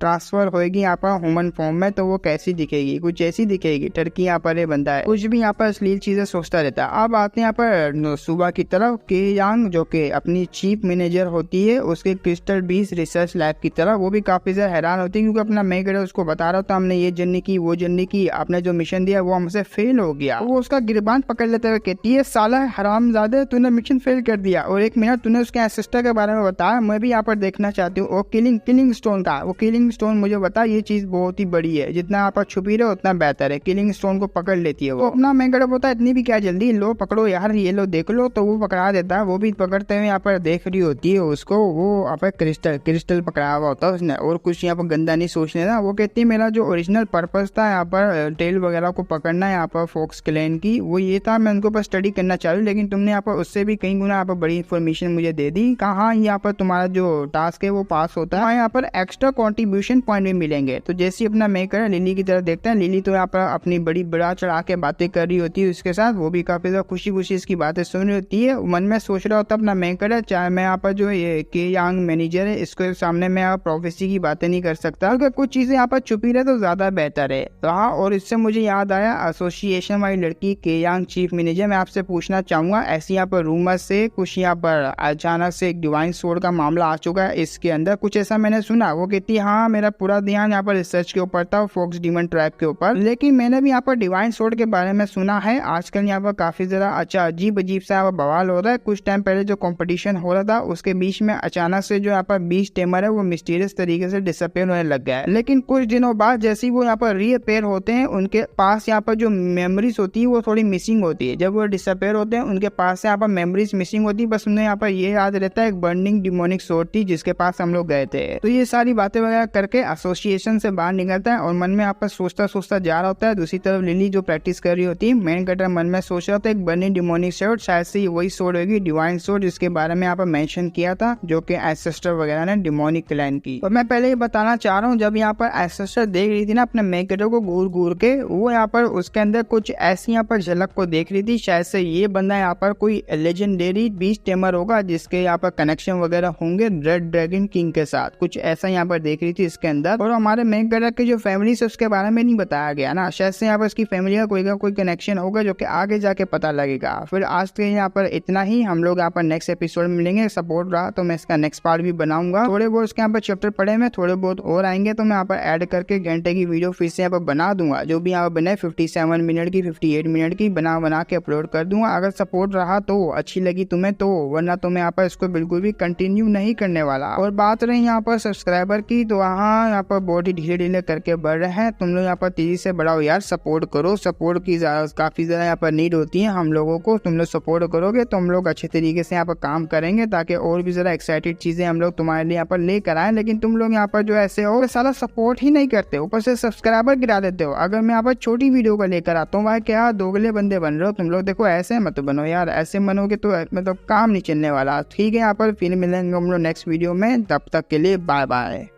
ट्रांसफर होगी यहाँ पर ह्यूमन फॉर्म में तो वो कैसी दिखेगी, कुछ ऐसी दिखेगी। टर्की यहाँ पर बंदा है, कुछ भी यहाँ पर अश्लील चीजें सोचता रहता है। अब आते हैं यहाँ पर सुबह की तरफ, के यांग जो कि अपनी चीफ मैनेजर होती है उसके क्रिस्टल बीस रिसर्च लैब की तरफ। वो भी काफी ज्यादा हैरान होती है क्योंकि अपना मैं उसको बता रहा था हमने ये जर्नी की वो जर्नी की, आपने जो मिशन दिया वो हमसे फेल हो गया। वो उसका गिरबान पकड़ लेते हुए कहती है साला हरामजादे तूने मिशन फेल कर दिया, और एक मिनट तूने उसके सिस्टर के बारे में बताया, मैं भी यहाँ पर देखना चाहती हूँ। और किलिंग स्टोन था, वो किलिंग स्टोन मुझे बता, ये चीज बहुत ही बड़ी है, जितना यहाँ पर छुपी रहे उतना बेहतर है। किलिंग स्टोन को पकड़ लेती है वो। तो अपना मैं होता है इतनी भी क्या जल्दी, लो पकड़ो यार, ये लो देख लो। तो वो पकड़ा देता है, वो भी पकड़ते हुए यहाँ पर देख रही होती है उसको। वो यहाँ पर क्रिस्टल पकड़ा हुआ होता है उसने, और कुछ यहाँ आप गंदा नहीं सोच लेना। वो कहती है मेरा जो ओरिजिनल पर्पस था यहाँ पर टेल वगैरह को पकड़ना यहाँ पर फॉक्स क्लैन की, वो ये था मैं उनको पर स्टडी करना चाहूँ, लेकिन तुमने यहाँ पर उससे भी कई गुना यहाँ पर बड़ी इन्फॉर्मेशन मुझे दे दी। कहाँ यहाँ पर तुम्हारा जो टास्क है वो पास होता है, यहाँ पर एक्स्ट्रा कॉन्ट्रीब्यूशन पॉइंट भी मिलेंगे। तो जैसे अपना मेकर लिली की तरफ देखता है, लिली तो यहाँ पर अपनी बड़ी बड़ा चढ़ा के बातें कर रही होती है उसके साथ, वो भी काफी ज्यादा खुशी खुशी इसकी बातें सुन रही होती है। मन में सोच रहा होता अपना मेकर है, चाहे मैं यहाँ पर जो ये के यांग मैनेजर है इसके सामने मैं यहाँ प्रोफेसी की बातें नहीं कर सकता, अगर कुछ चीजें यहाँ पर छुपी रहे तो ज्यादा बेहतर है। हाँ, और इससे मुझे याद आया एसोसिएशन वाली लड़की के यांग चीफ मैनेजर, मैं आपसे पूछना चाहूंगा ऐसी यहाँ पर रूमर से कुछ यहाँ पर अचानक से एक डिवाइन सोर्ड का मामला आ चुका है इसके अंदर, कुछ ऐसा मैंने सुना। वो कहती है हाँ मेरा पूरा ध्यान यहाँ पर रिसर्च के ऊपर था, फॉक्स डीमन ट्राइब के ऊपर, लेकिन मैंने भी यहाँ पर डिवाइन सोर्ड के बारे में सुना है आजकल यहाँ पर काफी ज्यादा अच्छा अजीब सा यहाँ पर बवाल हो रहा है। कुछ टाइम पहले जो कंपटीशन हो रहा था उसके बीच में अचानक से जो यहाँ पर बीच टेमर है वो मिस्टीरियस तरीके से डिसअपेयर होने लग गया है, लेकिन कुछ दिनों बाद जैसे ही वो यहाँ पर रीअपेयर होते हैं उनके पास यहाँ पर जो मेमोरीज होती है वो थोड़ी मिसिंग होती है। जब वो डिसअपेयर होते हैं उनके पास से यहाँ पर मेमोरीज मिसिंग होती है, बस उन्हें यहाँ पर ये याद रहता है एक बर्निंग डिमोनिक सोर्ड थी जिसके पास हम लोग गए थे। तो ये सारी बातें वगैरह करके एसोसिएशन से बाहर निकलता है और मन में यहाँ पर सोचता सोचता जा रहा होता है। दूसरी तरफ लिली जो प्रैक्टिस कर रही होती है, मेन कैरेक्टर मन में सोच रहा था एक बर्निंग डिमोनिक सोर्ड, शायद से वही सोर्ड होगी डिवाइन सोर्ड जिसके बारे में यहाँ पर मेंशन किया था, जो कि एंसेस्टर वगैरह ने डिमोनिक क्लैन की। और मैं पहले ये बताना चाह रहा हूँ, जब यहाँ पर एंसेस्टर देख रही थी ना अपने मेन कैरेक्टर को घूर घूर के, वो यहाँ पर उसके अंदर कुछ ऐसी यहाँ पर झलक को देख रही थी, शायद से ये बंदा यहाँ पर कोई लेजेंडरी बीस्ट टेमर होगा जिसके यहाँ पर कनेक्शन वगैरह होंगे रेड ड्रैगन किंग के साथ, कुछ ऐसा यहाँ पर देख रही थी इसके अंदर। और हमारे मेन कैरेक्टर की जो फैमिली है उसके बारे में नहीं बताया गया ना, शायद से यहाँ पर इसकी फैमिली का कोई कनेक्शन होगा जो कि आगे जाके पता लगेगा। फिर आज के यहाँ पर इतना ही, हम लोग यहाँ पर नेक्स्ट एपिसोड में मिलेंगे। सपोर्ट रहा तो मैं इसका नेक्स्ट पार्ट भी बनाऊंगा, थोड़े बहुत इसके यहाँ पर चैप्टर पढ़े में थोड़े बहुत और आएंगे तो मैं यहाँ पर ऐड करके घंटे की वीडियो फिर से यहाँ पर बना दूंगा, जो भी यहाँ पर बने 57 मिनट की 58 मिनट की बना के अपलोड कर दूंगा। अगर सपोर्ट रहा तो अच्छी लगी तुम्हें तो, वरना तो मैं यहाँ पर इसको बिल्कुल भी कंटिन्यू नहीं करने वाला। और बात रही यहाँ पर सब्सक्राइबर की, तो हाँ यहाँ पर बहुत ही धीरे धीरे करके बढ़ रहे हैं, तुम लोग यहाँ पर तेजी से बढ़ाओ यार, सपोर्ट करो, सपोर्ट की काफी ज्यादा यहाँ पर नीड होती है हम लोगों को। तुम लोग सपोर्ट करोगे तो हम लोग अच्छे तरीके से यहाँ पर काम करेंगे ताकि और भी ज्यादा एक्साइटेड चीजें हम लोग तुम्हारे लिए यहाँ पर लेकर आए। लेकिन तुम लोग यहाँ पर जो ऐसे हो सारा सपोर्ट ही नहीं करते, ऊपर से सब्सक्राइबर गिरा देते हो। अगर मैं यहाँ पर छोटी वीडियो को लेकर आता हूँ भाई क्या दोगले बंदे बन रहे हो तुम लोग, देखो ऐसे मत बनो यार, ऐसे बनोगे तो मतलब काम नहीं चलने वाला। ठीक है, यहाँ पर फिर मिलेंगे हम लोग नेक्स्ट वीडियो में, तब तक के लिए बाय बाय।